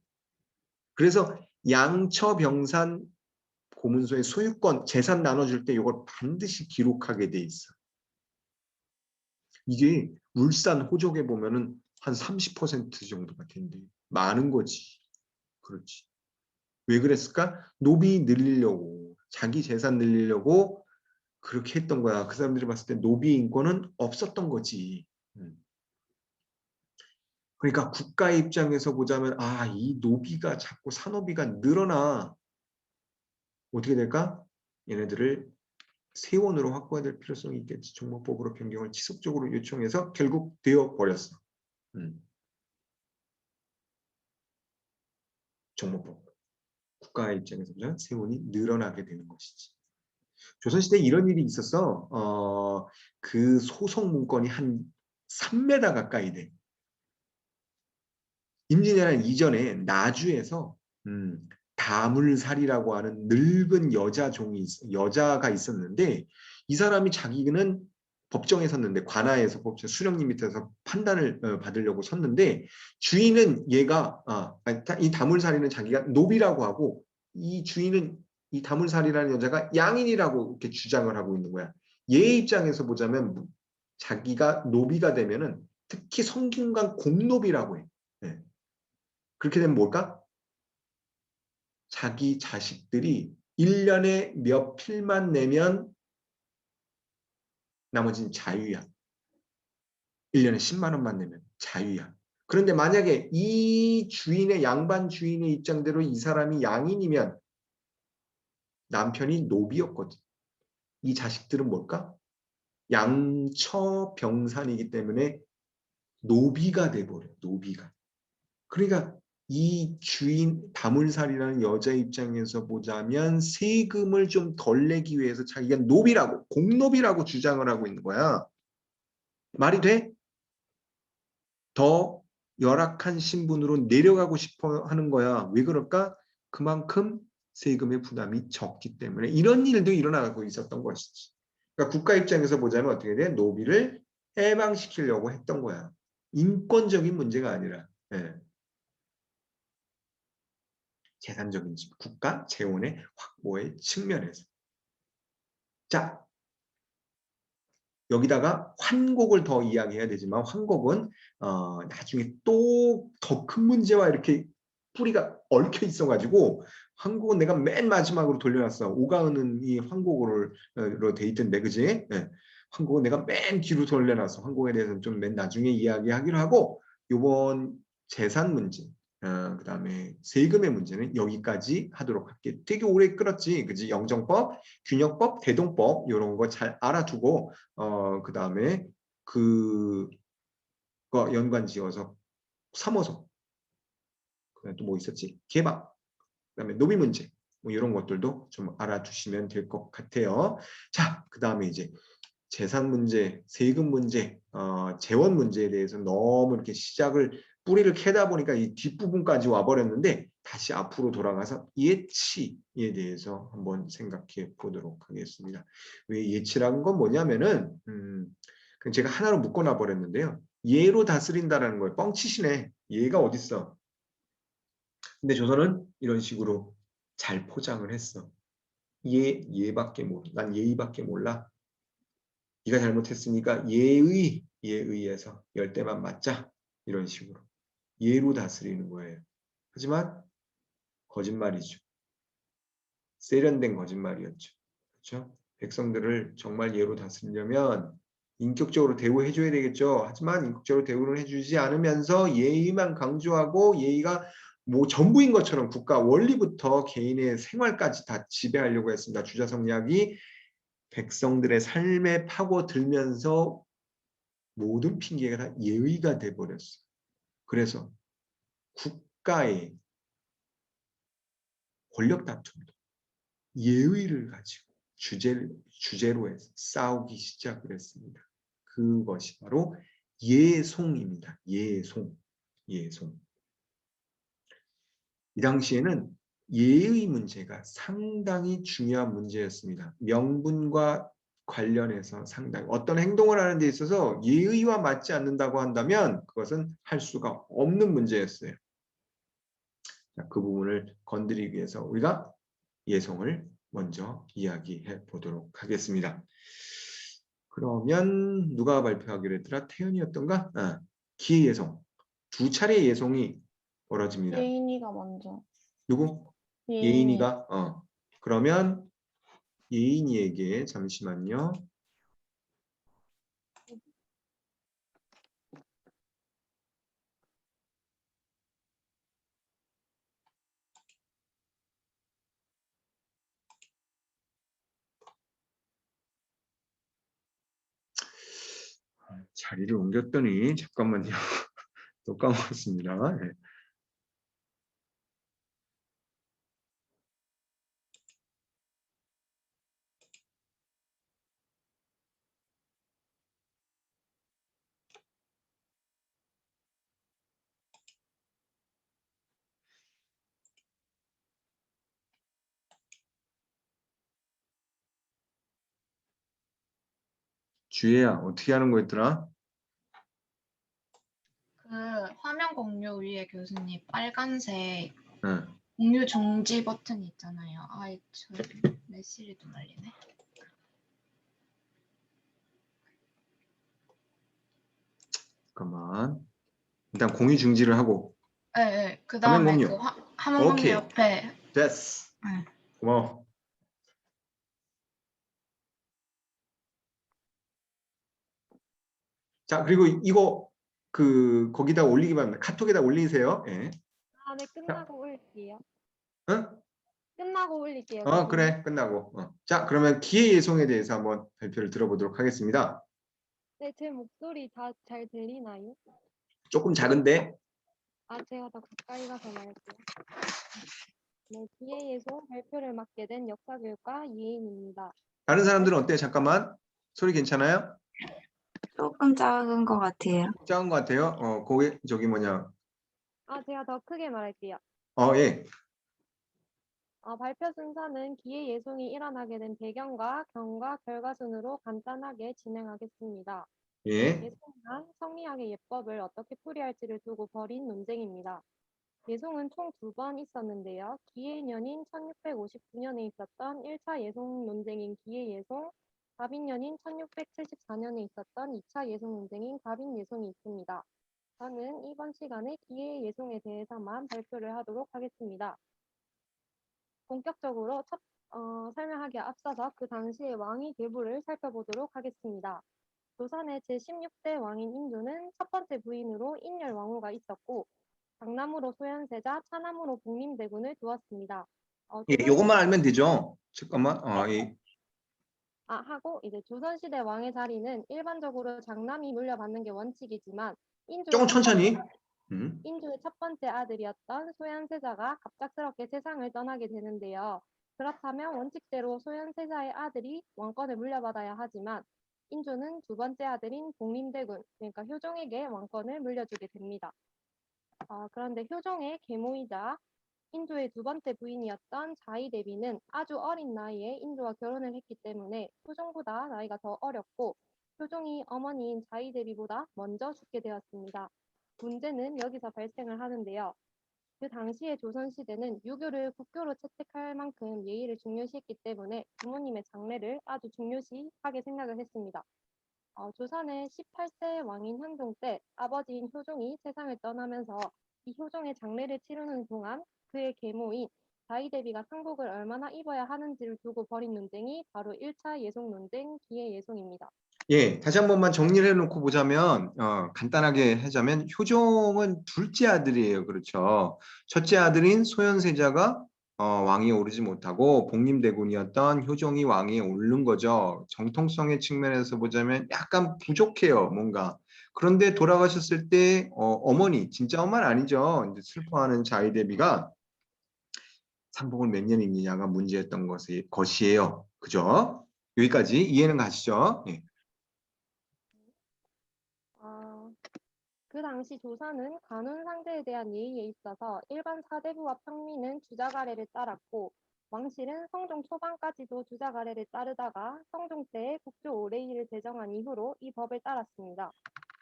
그래서 양처병산 고문서의 소유권, 재산 나눠줄 때 이걸 반드시 기록하게 돼 있어. 이게 울산 호족에 보면은 한 30% 정도가 된대. 많은 거지. 그렇지. 왜 그랬을까? 노비 늘리려고, 자기 재산 늘리려고 그렇게 했던 거야. 그 사람들이 봤을 때 노비 인권은 없었던 거지. 그러니까 국가의 입장에서 보자면 이 노비가 자꾸 산노비가 늘어나. 어떻게 될까? 얘네들을 세원으로 확보해야 될 필요성이 있겠지. 종목법으로 변경을 지속적으로 요청해서 결국 되어버렸어. 종목법. 국가의 입장에서 보자면 세원이 늘어나게 되는 것이지. 조선시대에 이런 일이 있었어. 그 소송 문건이 한 3m 가까이 돼. 임진왜란 이전에 나주에서 다물살이라고 하는 늙은 여자가 있었는데 이 사람이 자기는 법정에 섰는데 관아에서 법정 수령님 밑에서 판단을 받으려고 섰는데 주인은 얘가 이 다물살이는 자기가 노비라고 하고 이 주인은 이 다물살이라는 여자가 양인이라고 이렇게 주장을 하고 있는 거야. 얘 입장에서 보자면 자기가 노비가 되면은 특히 성균관 공노비라고 해. 네. 그렇게 되면 뭘까? 자기 자식들이 1년에 몇 필만 내면 나머지는 자유야. 1년에 10만 원만 내면 자유야. 그런데 만약에 이 주인의 양반 주인의 입장대로 이 사람이 양인이면 남편이 노비였거든. 이 자식들은 뭘까? 양처병산이기 때문에 노비가 돼버려. 노비가. 그러니까 이 주인 다물살이라는 여자 입장에서 보자면 세금을 좀 덜 내기 위해서 자기가 노비라고 공노비라고 주장을 하고 있는 거야. 말이 돼? 더 열악한 신분으로 내려가고 싶어 하는 거야. 왜 그럴까? 그만큼 세금의 부담이 적기 때문에 이런 일도 일어나고 있었던 것이지. 그러니까 국가 입장에서 보자면 어떻게 돼? 노비를 해방시키려고 했던 거야. 인권적인 문제가 아니라. 예. 재산적인 국가 재원의 확보의 측면에서. 자, 여기다가 환곡을 더 이야기해야 되지만 환곡은 나중에 또 더 큰 문제와 이렇게 뿌리가 얽혀 있어가지고 환곡은 내가 맨 마지막으로 돌려놨어. 오가은은 이 환곡으로 돼 있던데, 그지? 네. 환곡은 내가 맨 뒤로 돌려놨어. 환곡에 대해서는 좀 맨 나중에 이야기하기로 하고 요번 재산 문제, 그다음에 세금의 문제는 여기까지 하도록 할게. 되게 오래 끌었지, 그지? 영정법, 균형법, 대동법 이런 거 잘 알아두고 그다음에 그거 연관지어서 3호선, 그다음에 또 뭐 있었지? 개박, 그다음에 노비 문제 뭐 이런 것들도 좀 알아두시면 될 것 같아요. 자, 그다음에 이제 재산 문제, 세금 문제, 재원 문제에 대해서 너무 이렇게 뿌리를 캐다 보니까 이 뒷부분까지 와버렸는데 다시 앞으로 돌아가서 예치에 대해서 한번 생각해 보도록 하겠습니다. 왜 예치라는 건 뭐냐면은 그냥 제가 하나로 묶어놔 버렸는데요. 예로 다스린다라는 거예요. 뻥치시네. 예가 어딨어. 근데 조선은 이런 식으로 잘 포장을 했어. 예밖에 몰라. 난 예의밖에 몰라. 네가 잘못했으니까 예의에서 열대만 맞자. 이런 식으로 예로 다스리는 거예요. 하지만 거짓말이죠. 세련된 거짓말이었죠. 그렇죠? 백성들을 정말 예로 다스리려면 인격적으로 대우해줘야 되겠죠. 하지만 인격적으로 대우를 해주지 않으면서 예의만 강조하고 예의가 뭐 전부인 것처럼 국가 원리부터 개인의 생활까지 다 지배하려고 했습니다. 주자성리학이 백성들의 삶에 파고들면서 모든 핑계가 다 예의가 돼버렸어요. 그래서 국가의 권력 다툼도 예의를 가지고 주제로 해서 싸우기 시작을 했습니다. 그것이 바로 예송입니다. 예송. 이 당시에는 예의 문제가 상당히 중요한 문제였습니다. 명분과 관련해서 상당히 어떤 행동을 하는 데 있어서 예의와 맞지 않는다고 한다면 그것은 할 수가 없는 문제였어요. 자, 그 부분을 건드리기 위해서 우리가 예송을 먼저 이야기해 보도록 하겠습니다. 그러면 누가 발표하기로 했더라? 태연이었던가? 기예송. 두 차례 예송이 벌어집니다. 예인이가 먼저. 누구? 예인이가? 그러면 예인이에게 잠시만요. 자리를 옮겼더니 잠깐만요. 또 까먹었습니다. 네. 주혜야, 어떻게 하는 거였더라? 그 화면 공유 위에 교수님 빨간색 응. 공유 중지 버튼 있잖아요. 아이 저 메시지도 날리네. 잠깐만. 일단 공유 중지를 하고 네. 그 화면 다음에 공유. 그 화면 공유 오케이. 옆에 됐어. 네. 고마워. 자, 그리고 이거 거기다 올리기 바랍니다. 카톡에다 올리세요. 예. 아, 네, 끝나고 올릴게요. 응? 끝나고 올릴게요. 교수님. 그래. 끝나고. 자, 그러면 기회 예송에 대해서 한번 발표를 들어보도록 하겠습니다. 네, 제 목소리 다 잘 들리나요? 조금 작은데 제가 더 가까이 가서 말할게요. 네, 기회 예송 발표를 맡게 된 역사교육과 이혜인입니다. 다른 사람들은 어때요? 잠깐만. 소리 괜찮아요? 조금 작은 것 같아요. 작은 것 같아요. 거기 저기 뭐냐. 제가 더 크게 말할게요. 예. 발표 순서는 기회 예송이 일어나게 된 배경과 경과 결과 순으로 간단하게 진행하겠습니다. 예. 예송이란 성리학의 예법을 어떻게 풀이할지를 두고 벌인 논쟁입니다. 예송은 총 2번 있었는데요. 기해년인 1659년에 있었던 1차 예송 논쟁인 기해예송, 갑인년인 1674년에 있었던 2차 예송 논쟁인 갑인예송이 있습니다. 저는 이번 시간에 기해예송에 대해서만 발표를 하도록 하겠습니다. 본격적으로 설명하기에 앞서서 그 당시의 왕위 계보를 살펴보도록 하겠습니다. 조선의 제16대 왕인 인조는 첫 번째 부인으로 인열왕후가 있었고 강남으로 소현세자, 차남으로 복림대군을 두었습니다. 예, 요것만 알면 되죠. 잠깐만. 하고 이제 조선시대 왕의 자리는 일반적으로 장남이 물려받는 게 원칙이지만 조금 천천히. 인조의 첫 번째 아들이었던 소현세자가 갑작스럽게 세상을 떠나게 되는데요. 그렇다면 원칙대로 소현세자의 아들이 왕권을 물려받아야 하지만 인조는 두 번째 아들인 복림대군, 그러니까 효종에게 왕권을 물려주게 됩니다. 그런데 효종의 계모이자 인조의 두 번째 부인이었던 자이대비는 아주 어린 나이에 인조와 결혼을 했기 때문에 효종보다 나이가 더 어렸고 효종이 어머니인 자이대비보다 먼저 죽게 되었습니다. 문제는 여기서 발생을 하는데요. 그 당시의 조선시대는 유교를 국교로 채택할 만큼 예의를 중요시했기 때문에 부모님의 장례를 아주 중요시하게 생각을 했습니다. 조선의 18세 왕인 현종 때 아버지인 효종이 세상을 떠나면서 이 효종의 장례를 치르는 동안 그의 계모인 자이대비가 상복을 얼마나 입어야 하는지를 두고 벌인 논쟁이 바로 1차 예송 논쟁 기해예송입니다. 예, 다시 한 번만 정리를 해놓고 보자면 간단하게 하자면 효종은 둘째 아들이에요. 그렇죠. 첫째 아들인 소현세자가 왕위에 오르지 못하고 복림대군이었던 효종이 왕위에 오른 거죠. 정통성의 측면에서 보자면 약간 부족해요. 뭔가. 그런데 돌아가셨을 때 어머니, 진짜 엄마는 아니죠. 이제 슬퍼하는 자이대비가 상복을 몇 년 입느냐가 문제였던 것이에요. 그죠? 여기까지 이해는 가시죠? 예. 그 당시 조선은 간운 상제에 대한 예의에 있어서 일반 사대부와 평민은 주작 아래를 따랐고 왕실은 성종 초반까지도 주작 아래를 따르다가 성종 때에 국조 오레이를 제정한 이후로 이 법을 따랐습니다.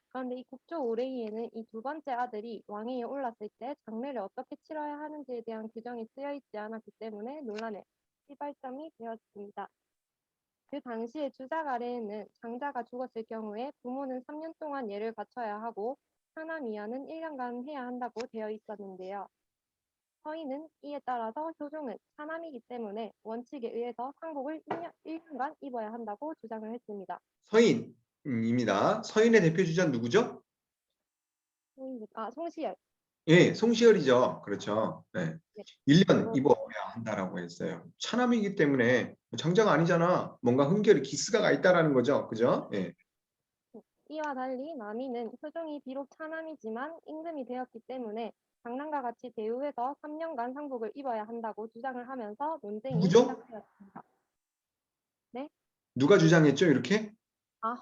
그런데 이 국조 오레이에는 이 두 번째 아들이 왕위에 올랐을 때 장례를 어떻게 치러야 하는지에 대한 규정이 쓰여 있지 않았기 때문에 논란의 시발점이 되었습니다. 그 당시에 주작 아래에는 장자가 죽었을 경우에 부모는 3년 동안 예를 갖춰야 하고 하남 이하는 1년간 해야 한다고 되어 있었는데요. 서인은 이에 따라서 효종은 차남이기 때문에 원칙에 의해서 상복을 1년간 입어야 한다고 주장을 했습니다. 서인입니다. 서인의 대표 주자는 누구죠? 송시열. 예, 송시열이죠. 그렇죠. 네. 네. 1년 입어야 한다라고 했어요. 차남이기 때문에 장자가 아니잖아. 뭔가 흠결이 기스가 가 있다라는 거죠. 그죠? 예. 이와 달리 남이는 효종이 비록 차남이지만 임금이 되었기 때문에 장남과 같이 대우해서 3년간 상복을 입어야 한다고 주장을 하면서 논쟁이 누구죠? 시작되었습니다. 네? 누가 주장했죠? 이렇게?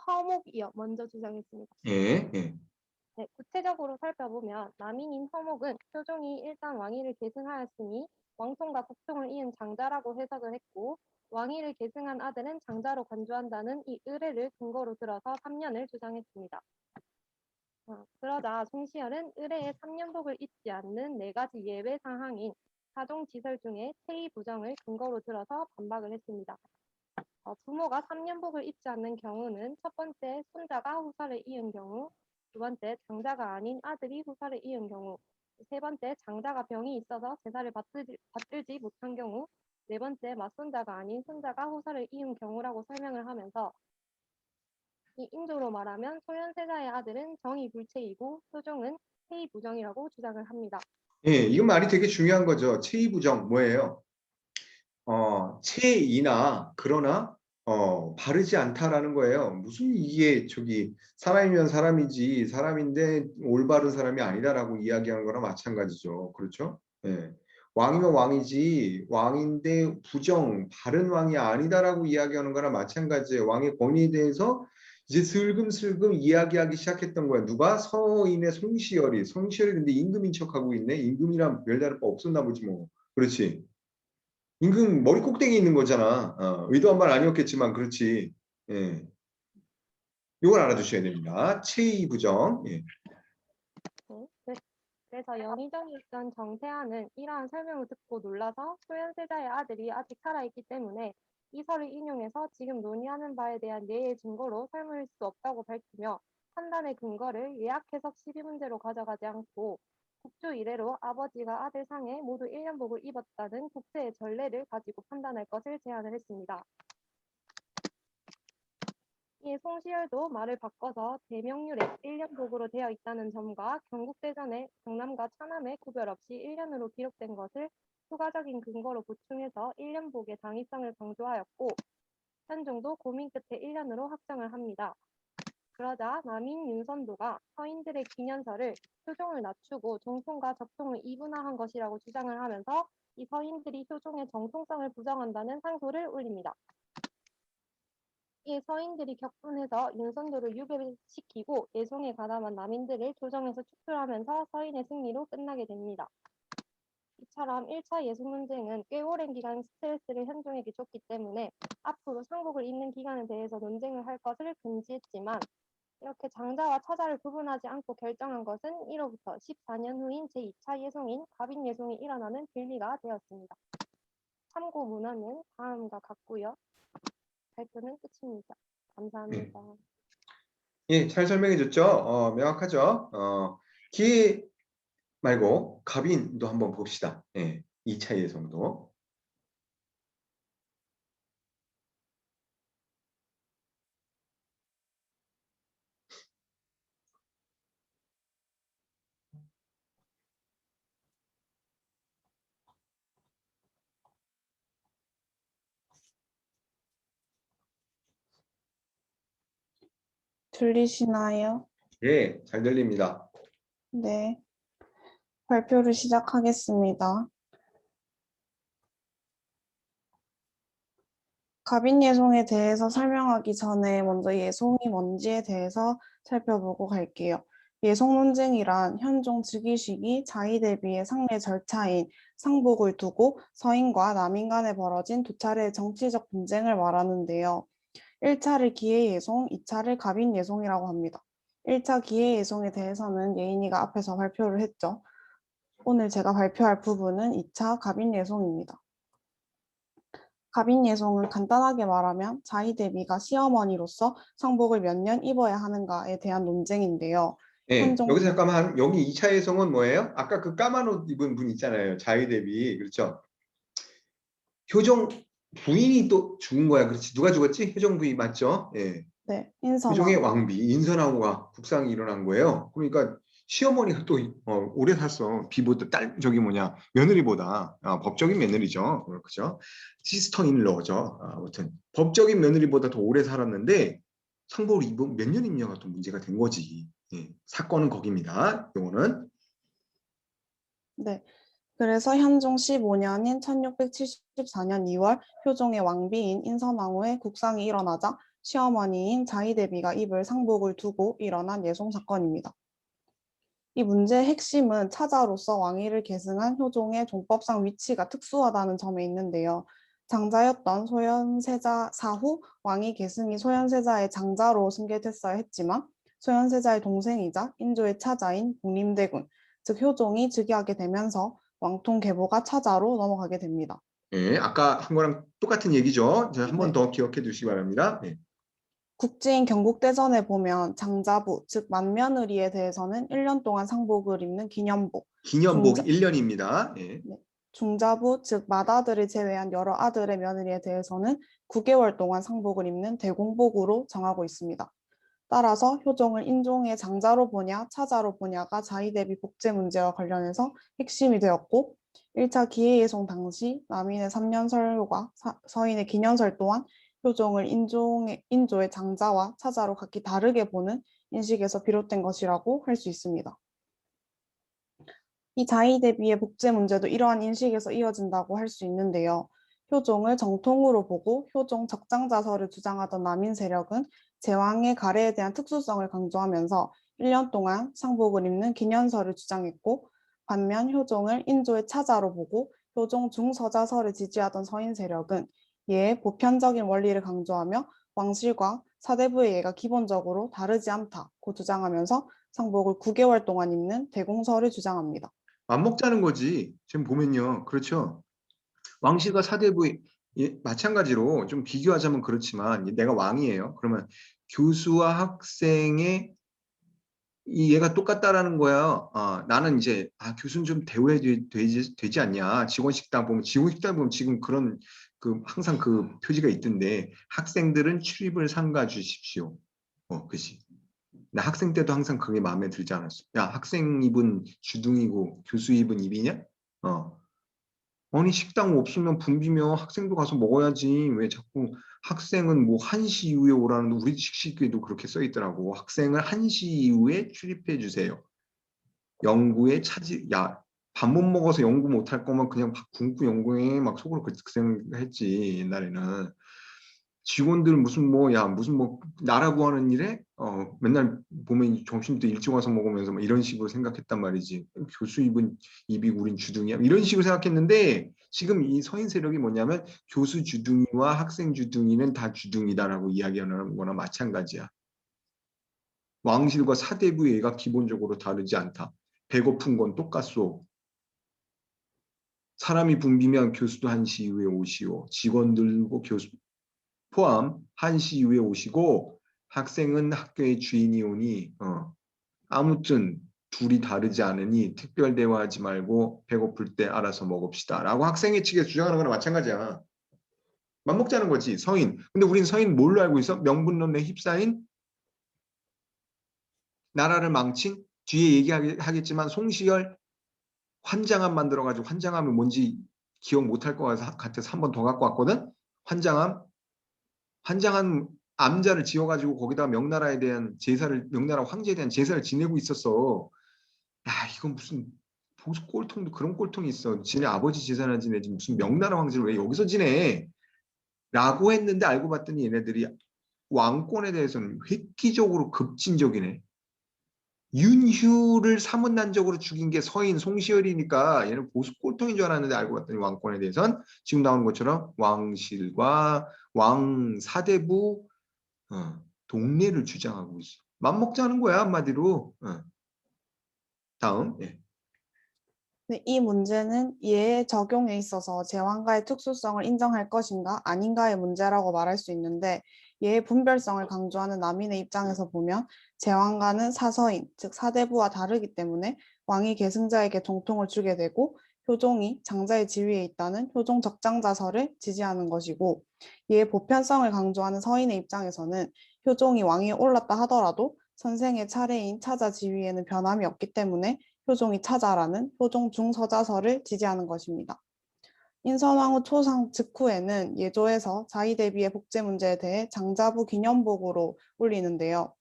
허목이요. 먼저 주장했습니다. 예, 예. 네, 구체적으로 살펴보면 남인인 허목은 효종이 일단 왕위를 계승하였으니 왕통과 국통을 이은 장자라고 해석을 했고 왕위를 계승한 아들은 장자로 간주한다는 이 의례를 근거로 들어서 3년을 주장했습니다. 그러자 송시열은 의례에 3년복을 입지 않는 4가지 예외 사항인 사종지설 중에 체의 부정을 근거로 들어서 반박을 했습니다. 부모가 3년복을 입지 않는 경우는 첫 번째 손자가 후사를 이은 경우, 두 번째 장자가 아닌 아들이 후사를 이은 경우, 세 번째 장자가 병이 있어서 제사를 받들지 못한 경우, 네 번째 맞손자가 아닌 손자가 후사를 이은 경우라고 설명을 하면서 이 인조로 말하면 소현세자의 아들은 정의 불체이고 효종은 체의 부정이라고 주장을 합니다. 예, 이건 말이 되게 중요한 거죠. 체의부정 뭐예요? 체이나 그러나 바르지 않다라는 거예요. 무슨 이게 사람이면 사람이지 사람인데 올바른 사람이 아니다라고 이야기하는 거랑 마찬가지죠. 그렇죠? 예. 왕이면 왕이지 왕인데 바른 왕이 아니다라고 이야기하는 거랑 마찬가지예요. 왕의 권위에 대해서 이제 슬금슬금 이야기하기 시작했던 거야. 누가? 서인의 송시열이 근데 임금인 척하고 있네. 임금이랑 별다를 바 없었나 보지 뭐. 그렇지. 임금 머리 꼭대기 있는 거잖아. 의도한 말 아니었겠지만 그렇지. 예. 이걸 알아두셔야 됩니다. 체의 부정. 예. 그래서 영의정이었던 정태하는 이러한 설명을 듣고 놀라서 소현세자의 아들이 아직 살아있기 때문에 이 설을 인용해서 지금 논의하는 바에 대한 예의 증거로 설명할 수 없다고 밝히며 판단의 근거를 예약 해석 12문제로 가져가지 않고 국조 이래로 아버지가 아들 상에 모두 1년복을 입었다는 국제의 전례를 가지고 판단할 것을 제안을 했습니다. 이에 송시열도 말을 바꿔서 대명률에 1년복으로 되어 있다는 점과 경국대전에 경남과 차남의 구별 없이 1년으로 기록된 것을 추가적인 근거로 보충해서 1년복의 당위성을 강조하였고 현종도 고민 끝에 1년으로 확정을 합니다. 그러자 남인 윤선도가 서인들의 기년서를 효종을 낮추고 정통과 적통을 이분화한 것이라고 주장을 하면서 이 서인들이 효종의 정통성을 부정한다는 상소를 올립니다. 이에 서인들이 격분해서 윤선도를 유배시키고 예송에 가담한 남인들을 조정해서 축출하면서 서인의 승리로 끝나게 됩니다. 이처럼 1차 예송 논쟁은 꽤 오랜 기간 스트레스를 현종에게 줬기 때문에 앞으로 상복을 입는 기간에 대해서 논쟁을 할 것을 금지했지만 이렇게 장자와 처자를 구분하지 않고 결정한 것은 이로부터 14년 후인 제2차 예송인 갑인 예송이 일어나는 빌미가 되었습니다. 참고 문헌은 다음과 같고요. 발표는 끝입니다. 감사합니다. 예, 잘 설명해 줬죠? 명확하죠? 기 말고 갑인도 한번 봅시다. 예, 2차 예송도. 들리시나요? 예, 잘 들립니다. 네. 발표를 시작하겠습니다. 갑인 예송에 대해서 설명하기 전에 먼저 예송이 뭔지에 대해서 살펴보고 갈게요. 예송 논쟁이란 현종 즉위식이 자위 대비의 상례 절차인 상복을 두고 서인과 남인 간에 벌어진 두 차례의 정치적 분쟁을 말하는데요. 1차를 기해 예송, 2차를 갑인 예송이라고 합니다. 1차 기해 예송에 대해서는 예인이가 앞에서 발표를 했죠. 오늘 제가 발표할 부분은 2차 갑인 예송입니다. 갑인 예송은 간단하게 말하면 자위 대비가 시어머니로서 상복을 몇 년 입어야 하는가에 대한 논쟁인데요. 네, 현종 여기서 잠깐만 여기 2차 예성은 뭐예요? 아까 그 까만 옷 입은 분 있잖아요. 자위 대비 그렇죠? 효종 부인이 또 죽은 거야. 그렇지? 누가 죽었지? 효종 부인 맞죠? 예. 네, 효종의 인선왕. 왕비 인선왕후가 국상이 일어난 거예요. 그러니까 시어머니가 또 오래 살았어. 비보다 딸 저기 뭐냐 며느리보다 법적인 며느리죠. 그죠? 시스터인러죠. 아무튼 법적인 며느리보다 더 오래 살았는데 상복을 입은 몇 년 입냐가 또 문제가 된 거지. 예. 사건은 거기입니다. 요거는 네. 그래서 현종 15년인 1674년 2월 효종의 왕비인 인선왕후의 국상이 일어나자 시어머니인 자위대비가 입을 상복을 두고 일어난 예송 사건입니다. 이 문제의 핵심은 차자로서 왕위를 계승한 효종의 종법상 위치가 특수하다는 점에 있는데요. 장자였던 소현세자 사후 왕위 계승이 소현세자의 장자로 승계됐어야 했지만 소현세자의 동생이자 인조의 차자인 복림대군, 즉 효종이 즉위하게 되면서 왕통 계보가 차자로 넘어가게 됩니다. 예, 아까 한 거랑 똑같은 얘기죠. 한 번 네. 더 기억해 두시기 바랍니다. 예. 국지인 경국대전에 보면 장자부, 즉 맏며느리에 대해서는 1년 동안 상복을 입는 기념복, 기념복 중자, 1년입니다. 예. 네. 중자부, 즉 맏아들을 제외한 여러 아들의 며느리에 대해서는 9개월 동안 상복을 입는 대공복으로 정하고 있습니다. 따라서 효종을 인종의 장자로 보냐 차자로 보냐가 자위 대비 복제 문제와 관련해서 핵심이 되었고 1차 기해예송 당시 남인의 3년설과 서인의 기년설 또한 효종을 인조의 장자와 차자로 각기 다르게 보는 인식에서 비롯된 것이라고 할 수 있습니다. 이 자위 대비의 복제 문제도 이러한 인식에서 이어진다고 할 수 있는데요. 효종을 정통으로 보고 효종 적장자설을 주장하던 남인 세력은 제왕의 가래에 대한 특수성을 강조하면서 1년 동안 상복을 입는 기년설을 주장했고 반면 효종을 인조의 차자로 보고 효종 중서자설을 지지하던 서인 세력은 예의 보편적인 원리를 강조하며 왕실과 사대부의 예가 기본적으로 다르지 않다고 주장하면서 상복을 9개월 동안 입는 대공설을 주장합니다. 맞먹자는 거지. 지금 보면요. 그렇죠. 왕실과 사대부 마찬가지로 좀 비교하자면 그렇지만 내가 왕이에요. 그러면 교수와 학생의 이 얘가 똑같다라는 거야. 나는 이제 교수는 좀 대우해 되지 않냐. 직원 식당 보면 지금 그런 그 항상 그 표지가 있던데 학생들은 출입을 삼가 주십시오. 그지. 나 학생 때도 항상 그게 마음에 들지 않았어. 야, 학생 입은 주둥이고 교수 입은 입이냐? 아니 식당 없으면 붐비면 학생도 가서 먹어야지. 왜 자꾸 학생은 뭐 1시 이후에 오라는 우리 식식에도 그렇게 써 있더라고. 학생을 1시 이후에 출입해 주세요. 연구에 밥 못 먹어서 연구 못 할 거면 그냥 밥 굶고 연구해 막 속으로 그 생각했지 옛날에는. 직원들은 무슨 나라 구하는 일에 맨날 보면 점심도 일찍 와서 먹으면서 뭐 이런 식으로 생각했단 말이지. 교수 입은 입이 우린 주둥이야 이런 식으로 생각했는데 지금 이 서인 세력이 뭐냐면 교수 주둥이와 학생 주둥이는 다 주둥이다라고 이야기하는 거나 마찬가지야. 왕실과 사대부의 예가 기본적으로 다르지 않다. 배고픈 건 똑같소. 사람이 붐비면 교수도 1시 이후에 오시오. 직원들고 교수 포함 1시 이후에 오시고 학생은 학교의 주인이 오니 아무튼 둘이 다르지 않으니 특별 대화하지 말고 배고플 때 알아서 먹읍시다 라고 학생의 측에서 주장하는 거랑 마찬가지야. 맞먹자는 거지 서인. 근데 우린 서인 뭘로 알고 있어? 명분론에 휩싸인 나라를 망친 뒤에 얘기하겠지만 송시열 환장암 만들어가지고 환장암이 뭔지 기억 못할 것 같아서 한 번 더 갖고 왔거든. 환장한 암자를 지어가지고 거기다 명나라에 대한 명나라 황제에 대한 제사를 지내고 있었어. 야, 이건 무슨 꼴통도 그런 꼴통이 있어. 지네 아버지 제사나 지내지 무슨 명나라 황제를 왜 여기서 지내? 라고 했는데 알고 봤더니 얘네들이 왕권에 대해서는 획기적으로 급진적이네. 윤휴를 사문난적으로 죽인 게 서인 송시열이니까 얘는 보수 꼴통인 줄 알았는데 알고 봤더니 왕권에 대해선 지금 나오는 것처럼 왕실과 왕사대부 동례를 주장하고 있어. 맘먹자는 거야 한마디로. 다음. 예. 네, 이 문제는 예의 적용에 있어서 제왕가의 특수성을 인정할 것인가 아닌가의 문제라고 말할 수 있는데 예의 분별성을 강조하는 남인의 입장에서 보면 제왕가는 사서인, 즉 사대부와 다르기 때문에 왕이 계승자에게 정통을 주게 되고 효종이 장자의 지위에 있다는 효종 적장자설을 지지하는 것이고 예의 보편성을 강조하는 서인의 입장에서는 효종이 왕위에 올랐다 하더라도 선생의 차례인 차자 지위에는 변함이 없기 때문에 효종이 차자라는 효종 중서자설을 지지하는 것입니다. 인선왕후 초상 직후에는 예조에서 자위 대비의 복제 문제에 대해 장자부 기념복으로 올리는데요.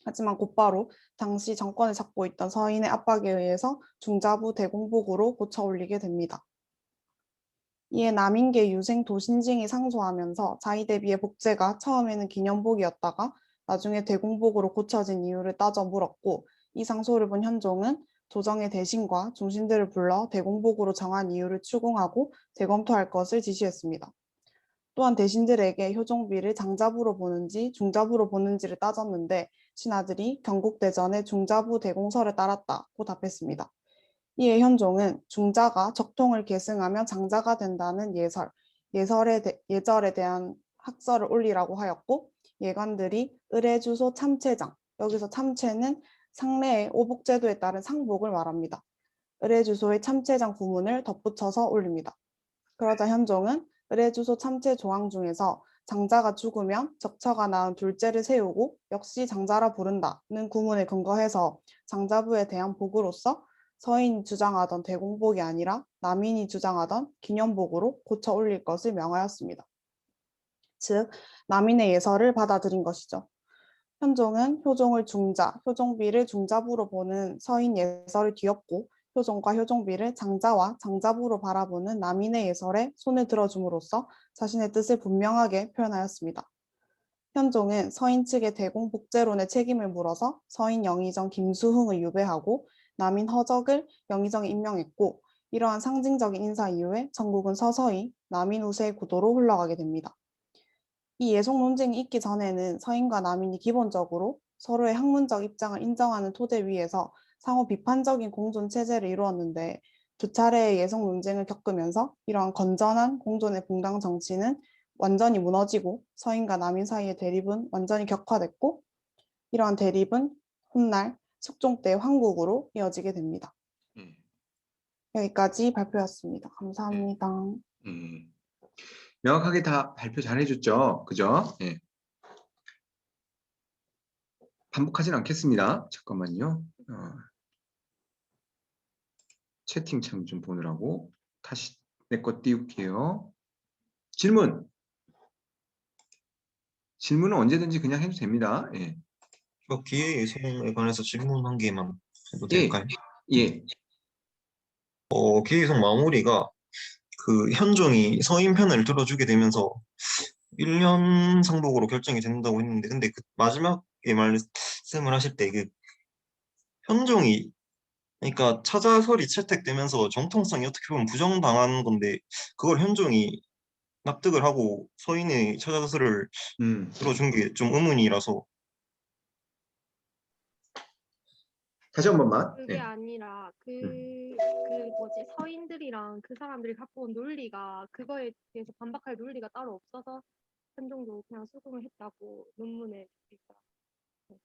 하지만 곧바로 당시 정권을 잡고 있던 서인의 압박에 의해서 중자부 대공복으로 고쳐 올리게 됩니다. 이에 남인계 유생 도신징이 상소하면서 자위 대비의 복제가 처음에는 기념복이었다가 나중에 대공복으로 고쳐진 이유를 따져 물었고 이 상소를 본 현종은 조정의 대신과 중신들을 불러 대공복으로 정한 이유를 추궁하고 재검토할 것을 지시했습니다. 또한 대신들에게 효종비를 장자부로 보는지 중자부로 보는지를 따졌는데 신하들이 경국대전의 중자부 대공설을 따랐다고 답했습니다. 이에 현종은 중자가 적통을 계승하면 장자가 된다는 예절에 대한 학설을 올리라고 하였고 예관들이 의례주소 참체장, 여기서 참체는 상례의 오복제도에 따른 상복을 말합니다. 의례주소의 참체장 구문을 덧붙여서 올립니다. 그러자 현종은 의례주소 참체 조항 중에서 장자가 죽으면 적처가 낳은 둘째를 세우고 역시 장자라 부른다는 구문에 근거해서 장자부에 대한 복으로서 서인이 주장하던 대공복이 아니라 남인이 주장하던 기념복으로 고쳐 올릴 것을 명하였습니다. 즉, 남인의 예설을 받아들인 것이죠. 현종은 효종을 중자, 효종비를 중자부로 보는 서인 예설을 뒤엎고 효종과 효종비를 장자와 장자부로 바라보는 남인의 예설에 손을 들어줌으로써 자신의 뜻을 분명하게 표현하였습니다. 현종은 서인 측의 대공복제론의 책임을 물어서 서인 영의정 김수흥을 유배하고 남인 허적을 영의정에 임명했고 이러한 상징적인 인사 이후에 전국은 서서히 남인 우세의 구도로 흘러가게 됩니다. 이 예속 논쟁이 있기 전에는 서인과 남인이 기본적으로 서로의 학문적 입장을 인정하는 토대 위에서 상호 비판적인 공존 체제를 이루었는데 두 차례의 예속 논쟁을 겪으면서 이러한 건전한 공존의 분당 정치는 완전히 무너지고 서인과 남인 사이의 대립은 완전히 격화됐고 이러한 대립은 훗날 숙종 때 황국으로 이어지게 됩니다. 여기까지 발표였습니다. 감사합니다. 명확하게 다 발표 잘 해줬죠? 그죠? 예. 반복하진 않겠습니다. 잠깐만요. 채팅창 좀 보느라고 다시 내 거 띄울게요. 질문은 언제든지 그냥 해도 됩니다. 예. 기회 예송에 관해서 질문 한 개만 해도 예. 될까요? 예. 기회 예송 마무리가 그 현종이 서인 편을 들어주게 되면서 1년 상복으로 결정이 된다고 했는데 근데 그 마지막에 말씀을 하실 때 그 현종이 그러니까 차자설이 채택되면서 정통성이 어떻게 보면 부정당한 건데 그걸 현종이 납득을 하고 서인의 차자설을 들어준 게 좀 의문이라서 다시 한 번만. 그게 예. 아니라 서인들이랑 그 사람들이 갖고 온 논리가 그거에 대해서 반박할 논리가 따로 없어서 현종도 그냥 수긍을 했다고 논문에 있더라고요.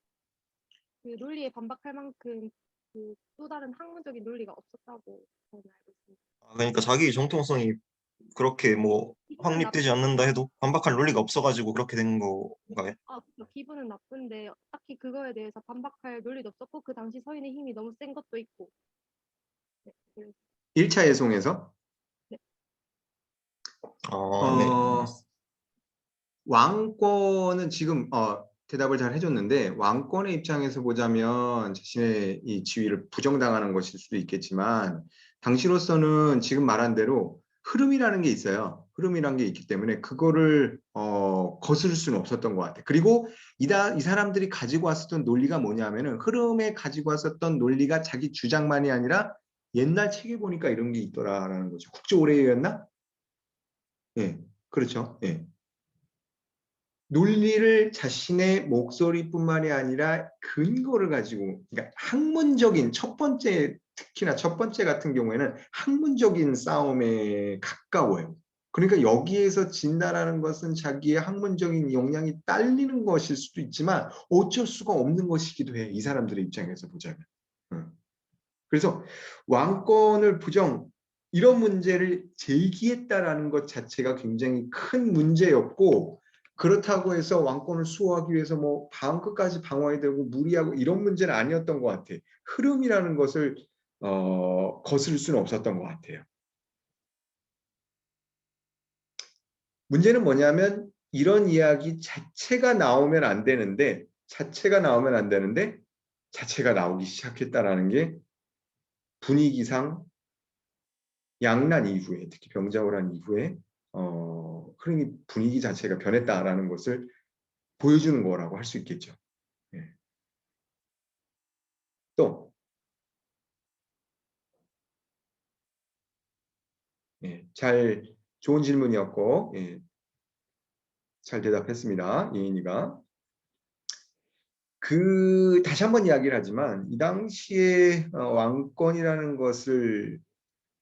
그 논리에 반박할 만큼 그 또 다른 학문적인 논리가 없었다고 저는 알고 있습니다. 그러니까 자기 정통성이 그렇게 뭐 확립되지 않는다 해도 반박할 논리가 없어가지고 그렇게 된 건가요? 기분은 나쁜데 딱히 그거에 대해서 반박할 논리도 없었고 그 당시 서인의 힘이 너무 센 것도 있고. 네, 1차 예송에서 네. 네. 왕권은 지금 대답을 잘 해줬는데 왕권의 입장에서 보자면 자신의 이 지위를 부정당하는 것일 수도 있겠지만 당시로서는 지금 말한 대로 흐름이라는 게 있어요. 흐름이라는 게 있기 때문에 그거를 거스를 수는 없었던 것 같아. 그리고 이 사람들이 가지고 왔었던 논리가 뭐냐면은 흐름에 가지고 왔었던 논리가 자기 주장만이 아니라 옛날 책에 보니까 이런 게 있더라라는 거죠. 국제오래였나? 예, 그렇죠. 예. 논리를 자신의 목소리뿐만이 아니라 근거를 가지고, 그러니까 학문적인 첫 번째, 특히나 첫 번째 같은 경우에는 학문적인 싸움에 가까워요. 그러니까 여기에서 진다라는 것은 자기의 학문적인 역량이 딸리는 것일 수도 있지만 어쩔 수가 없는 것이기도 해. 이 사람들의 입장에서 보자면. 그래서 왕권을 부정, 이런 문제를 제기했다라는 것 자체가 굉장히 큰 문제였고, 그렇다고 해서 왕권을 수호하기 위해서 뭐 다음 끝까지 방어해야 되고 무리하고 이런 문제는 아니었던 것 같아. 흐름이라는 것을 거스를 수는 없었던 것 같아요. 문제는 뭐냐면 이런 이야기 자체가 나오면 안 되는데 자체가 나오기 시작했다라는 게 분위기상 양난 이후에, 특히 병자호란 이후에 그러니 분위기 자체가 변했다라는 것을 보여주는 거라고 할 수 있겠죠. 예. 또 예, 좋은 질문이었고, 예, 잘 대답했습니다. 예인이가. 다시 한번 이야기를 하지만 이 당시에 왕권이라는 것을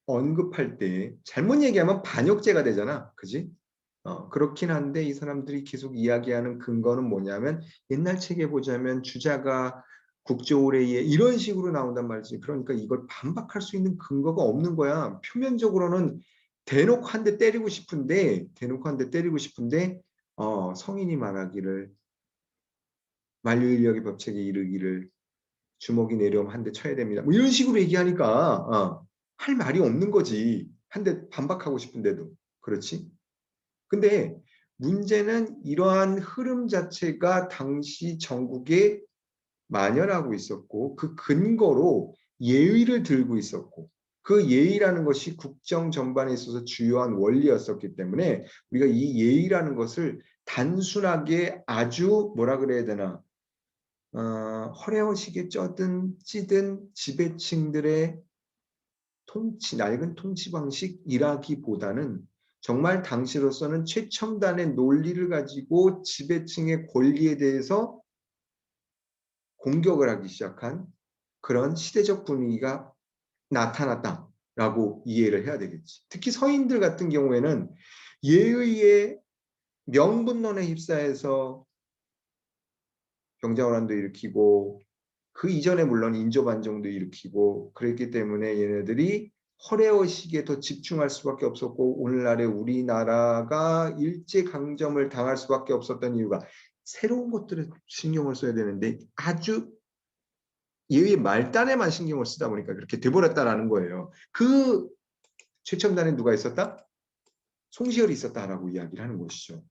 언급할 때 잘못 얘기하면 반역죄가 되잖아. 그지? 그렇긴 한데 이 사람들이 계속 이야기하는 근거는 뭐냐면 옛날 책에 보자면 주자가 국제오래에 이런 식으로 나온단 말이지. 그러니까 이걸 반박할 수 있는 근거가 없는 거야. 표면적으로는 대놓고 한 대 때리고 싶은데 성인이 말하기를 만유인력의 법칙에 이르기를 주먹이 내려오면 한 대 쳐야 됩니다. 뭐 이런 식으로 얘기하니까 할 말이 없는 거지. 한 대 반박하고 싶은데도. 그렇지? 근데 문제는 이러한 흐름 자체가 당시 전국에 만연하고 있었고 그 근거로 예의를 들고 있었고 그 예의라는 것이 국정 전반에 있어서 주요한 원리였었기 때문에 우리가 이 예의라는 것을 단순하게 아주 뭐라 그래야 되나 허례허식에 찌든 지배층들의 낡은 통치 방식이라기보다는 정말 당시로서는 최첨단의 논리를 가지고 지배층의 권리에 대해서 공격을 하기 시작한 그런 시대적 분위기가 나타났다라고 이해를 해야 되겠지. 특히 서인들 같은 경우에는 예의의 명분론에 휩싸여서 병자호란도 일으키고 그 이전에 물론 인조반정도 일으키고 그랬기 때문에 얘네들이 허례허식에 더 집중할 수밖에 없었고 오늘날의 우리나라가 일제강점을 당할 수밖에 없었던 이유가 새로운 것들에 신경을 써야 되는데 아주 예의 말단에만 신경을 쓰다 보니까 그렇게 돼버렸다라는 거예요. 그 최첨단에 누가 있었다? 송시열이 있었다라고 이야기를 하는 것이죠.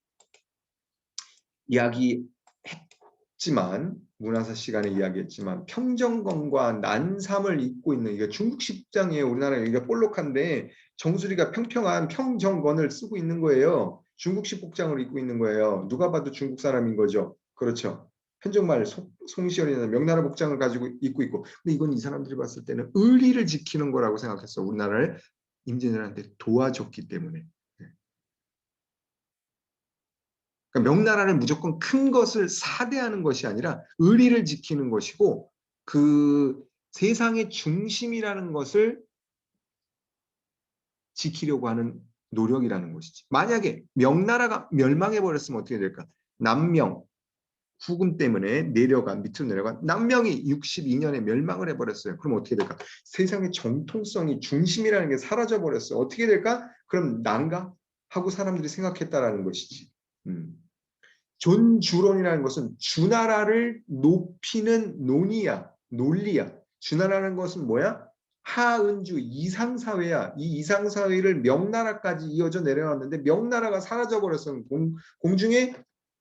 문화사 시간에 이야기했지만 평정권과 난삼을 잇고 있는 이게 중국식 입장이에요. 우리나라 여기가 볼록한데 정수리가 평평한 평정권을 쓰고 있는 거예요. 중국식 복장을 입고 있는 거예요. 누가 봐도 중국 사람인 거죠. 그렇죠. 현정말 송시열이나 명나라 복장을 가지고 입고 있고 근데 이건 이 사람들이 봤을 때는 의리를 지키는 거라고 생각했어. 우리나라를 임진왜란한테 도와줬기 때문에. 그러니까 명나라는 무조건 큰 것을 사대하는 것이 아니라 의리를 지키는 것이고 그 세상의 중심이라는 것을 지키려고 하는 노력이라는 것이지. 만약에 명나라가 멸망해버렸으면 어떻게 될까? 남명, 후금 때문에 밑으로 내려간 남명이 62년에 멸망을 해버렸어요. 그럼 어떻게 될까? 세상의 정통성이 중심이라는 게 사라져버렸어요. 어떻게 될까? 그럼 난가? 하고 사람들이 생각했다라는 것이지. 존주론이라는 것은 주나라를 높이는 논리야. 주나라는 것은 뭐야? 하은주 이상사회야. 이 이상사회를 명나라까지 이어져 내려왔는데 명나라가 사라져버렸어. 공중에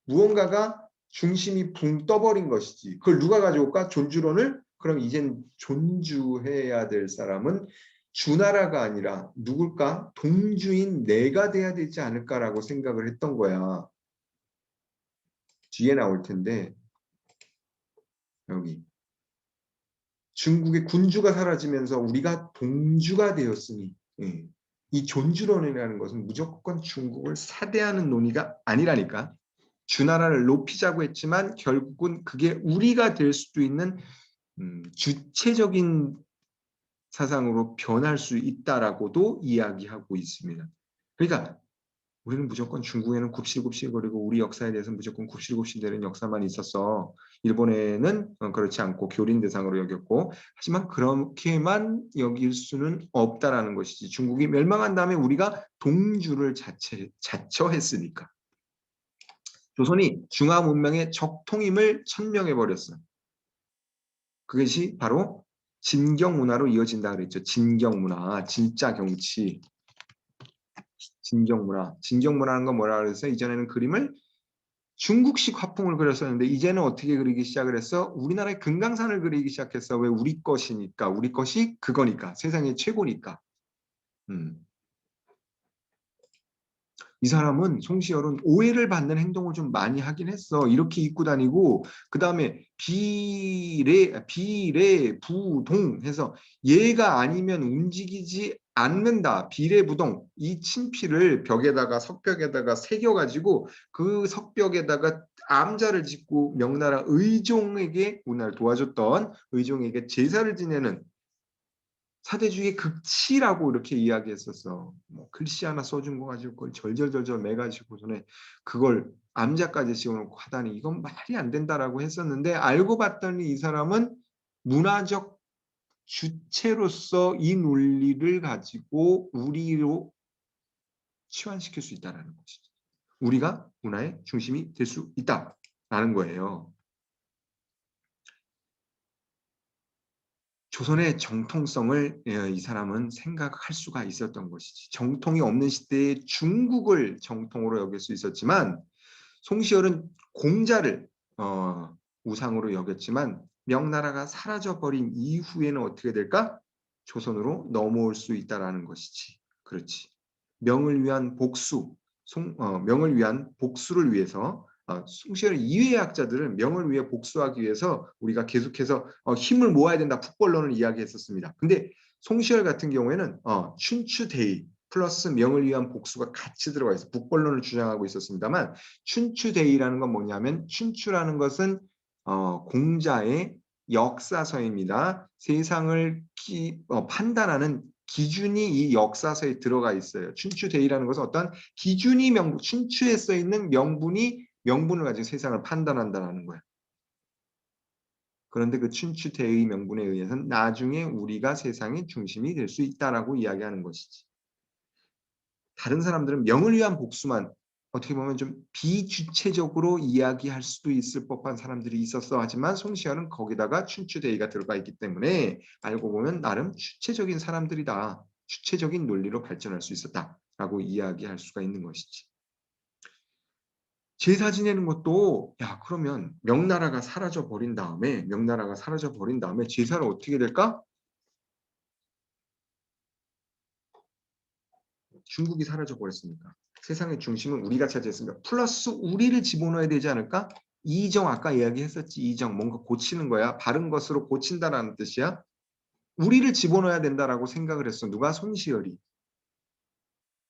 무언가가 중심이 붕 떠버린 것이지. 그걸 누가 가져올까? 존주론을? 그럼 이젠 존주해야 될 사람은 주나라가 아니라 누굴까? 동주인 내가 돼야 되지 않을까라고 생각을 했던 거야. 뒤에 나올 텐데 여기 중국의 군주가 사라지면서 우리가 동주가 되었으니 이 존주론이라는 것은 무조건 중국을 사대하는 논의가 아니라니까. 주나라를 높이자고 했지만 결국은 그게 우리가 될 수도 있는 주체적인 사상으로 변할 수 있다라고도 이야기하고 있습니다. 그러니까 우리는 무조건 중국에는 굽실굽실거리고 우리 역사에 대해서 무조건 굽실굽실대는 역사만 있었어. 일본에는 그렇지 않고 교린 대상으로 여겼고 하지만 그렇게만 여길 수는 없다라는 것이지. 중국이 멸망한 다음에 우리가 동주를 자처했으니까. 조선이 중화 문명의 적통임을 천명해버렸어. 그것이 바로 진경문화로 이어진다 그랬죠. 진경문화, 진짜 경치. 진경문화. 진경문화라는 건 뭐라 그랬어요? 이전에는 그림을 중국식 화풍을 그렸었는데 이제는 어떻게 그리기 시작을 했어? 우리나라의 금강산을 그리기 시작했어. 왜? 우리 것이니까. 우리 것이 그거니까. 세상의 최고니까. 이 사람은 송시열은 오해를 받는 행동을 좀 많이 하긴 했어. 이렇게 입고 다니고 그 다음에 비례부동 해서 얘가 아니면 움직이지 않는다. 비례부동. 이 친필을 벽에다가 석벽에다가 새겨가지고 그 석벽에다가 암자를 짓고 명나라 의종에게 우리나라를 도와줬던 의종에게 제사를 지내는 사대주의의 극치라고 이렇게 이야기했었어. 뭐 글씨 하나 써준 거 가지고 그걸 절절절절 매가지고 손에 그걸 암자까지 씌워놓고 하다니 이건 말이 안 된다라고 했었는데 알고 봤더니 이 사람은 문화적 주체로서 이 논리를 가지고 우리로 치환시킬 수 있다는 것이죠. 우리가 문화의 중심이 될 수 있다라는 거예요. 조선의 정통성을 이 사람은 생각할 수가 있었던 것이지. 정통이 없는 시대에 중국을 정통으로 여길 수 있었지만 송시열은 공자를 우상으로 여겼지만 명나라가 사라져버린 이후에는 어떻게 될까? 조선으로 넘어올 수 있다라는 것이지. 그렇지. 명을 위한 복수, 명을 위한 복수를 위해서 송시열 이외의 학자들은 명을 위해 복수하기 위해서 우리가 계속해서 힘을 모아야 된다. 북벌론을 이야기했었습니다. 근데 송시열 같은 경우에는 춘추대의 플러스 명을 위한 복수가 같이 들어가 있어. 북벌론을 주장하고 있었습니다만 춘추대의라는 건 뭐냐면 춘추라는 것은 공자의 역사서입니다. 세상을 판단하는 기준이 이 역사서에 들어가 있어요. 춘추대의라는 것은 어떤 기준이 춘추에 써 있는 명분을 가지고 세상을 판단한다는 거야. 그런데 그 춘추대의 명분에 의해서는 나중에 우리가 세상의 중심이 될 수 있다라고 이야기하는 것이지. 다른 사람들은 명을 위한 복수만 어떻게 보면 좀 비주체적으로 이야기할 수도 있을 법한 사람들이 있었어. 하지만 송시열은 거기다가 춘추대의가 들어가 있기 때문에 알고 보면 나름 주체적인 사람들이다. 주체적인 논리로 발전할 수 있었다라고 이야기할 수가 있는 것이지. 제사 지내는 것도 그러면 명나라가 사라져 버린 다음에 제사는 어떻게 될까? 중국이 사라져 버렸으니까 세상의 중심은 우리가 차지했으니까 플러스 우리를 집어넣어야 되지 않을까? 이정 아까 이야기했었지. 이정 뭔가 고치는 거야. 바른 것으로 고친다라는 뜻이야. 우리를 집어넣어야 된다라고 생각을 했어. 누가? 송시열이.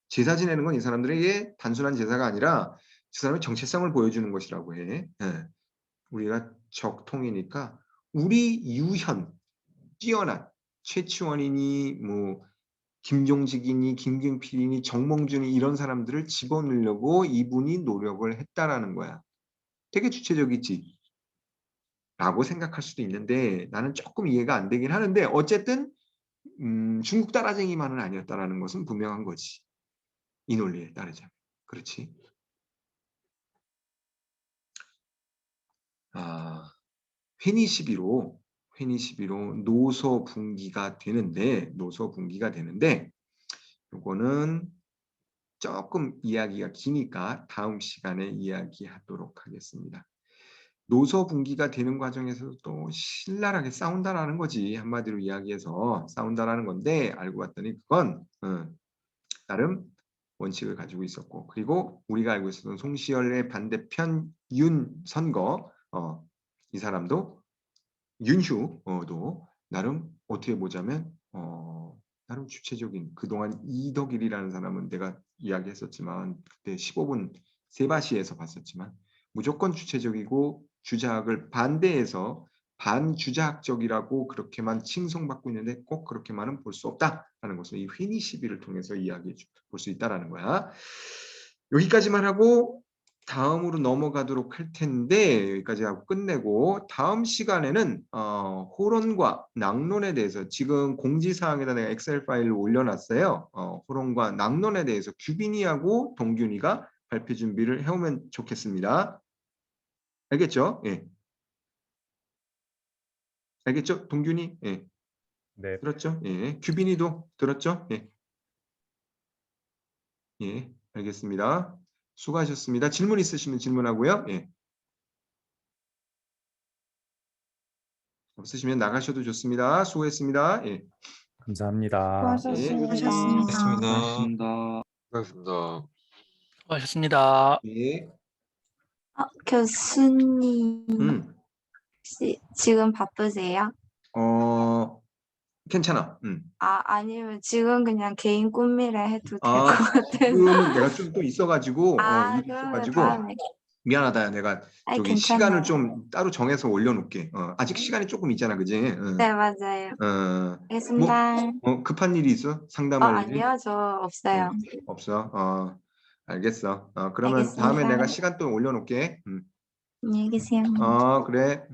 제사 지내는 건 이 사람들에게 단순한 제사가 아니라 그 사람의 정체성을 보여주는 것이라고 해. 우리가 적통이니까 우리 유현 뛰어난 최치원이니 뭐 김종직이니 김경필이니 정몽준이 이런 사람들을 집어넣으려고 이분이 노력을 했다라는 거야. 되게 주체적이지 라고 생각할 수도 있는데 나는 조금 이해가 안 되긴 하는데 어쨌든 중국 따라쟁이만은 아니었다라는 것은 분명한 거지. 이 논리에 따르자면. 그렇지. 회니 11호 노소 분기가 되는데 요거는 조금 이야기가 기니까 다음 시간에 이야기하도록 하겠습니다. 노소 분기가 되는 과정에서도 또 신랄하게 싸운다라는 거지. 한마디로 이야기해서 싸운다라는 건데 알고 봤더니 그건 나름 원칙을 가지고 있었고, 그리고 우리가 알고 있었던 송시열의 반대편 윤선거, 이 사람도 윤휴도 나름 어떻게 보자면 나름 주체적인, 그동안 이덕일이라는 사람은 내가 이야기했었지만 그때 15분 세바시에서 봤었지만 무조건 주체적이고 주자학을 반대해서 반주자학적이라고 그렇게만 칭송받고 있는데 꼭 그렇게만은 볼 수 없다라는 것을 이 회의 시비를 통해서 이야기해 볼 수 있다라는 거야. 여기까지만 하고 다음으로 넘어가도록 할 텐데, 여기까지 하고 끝내고 다음 시간에는 호론과 낙론에 대해서, 지금 공지사항에다 내가 엑셀 파일을 올려놨어요. 호론과 낙론에 대해서 규빈이하고 동균이가 발표 준비를 해오면 좋겠습니다. 알겠죠? 예. 알겠죠? 동균이? 예. 네. 들었죠? 예. 규빈이도 들었죠? 예. 예. 알겠습니다. 수고하셨습니다. 질문 있으시면 질문하고요. 예. 없으시면 나가셔도 좋습니다. 수고했습니다. 예. 감사합니다. 수고하셨습니다. 수고하셨습니다. 고맙습니다. 수고하셨습니다. 예. 교수님, 혹시 지금 바쁘세요? 괜찮아. 아니면 지금 그냥 개인 꿈미래 해도 될 것 같아서. 지금은 내가 좀 또 있어가지고, 일이 그러면 있어가지고, 다음에. 미안하다. 내가 저기 괜찮아요. 시간을 좀 따로 정해서 올려놓을게. 아직 시간이 조금 있잖아, 그지? 네, 맞아요. 알겠습니다. 급한 일이 있어? 상담할 일이? 아니요, 저 없어요. 없어? 알겠어. 그러면 다음에 알겠습니다. 내가 시간 또 올려놓을게. 안녕히 계세요. 그래.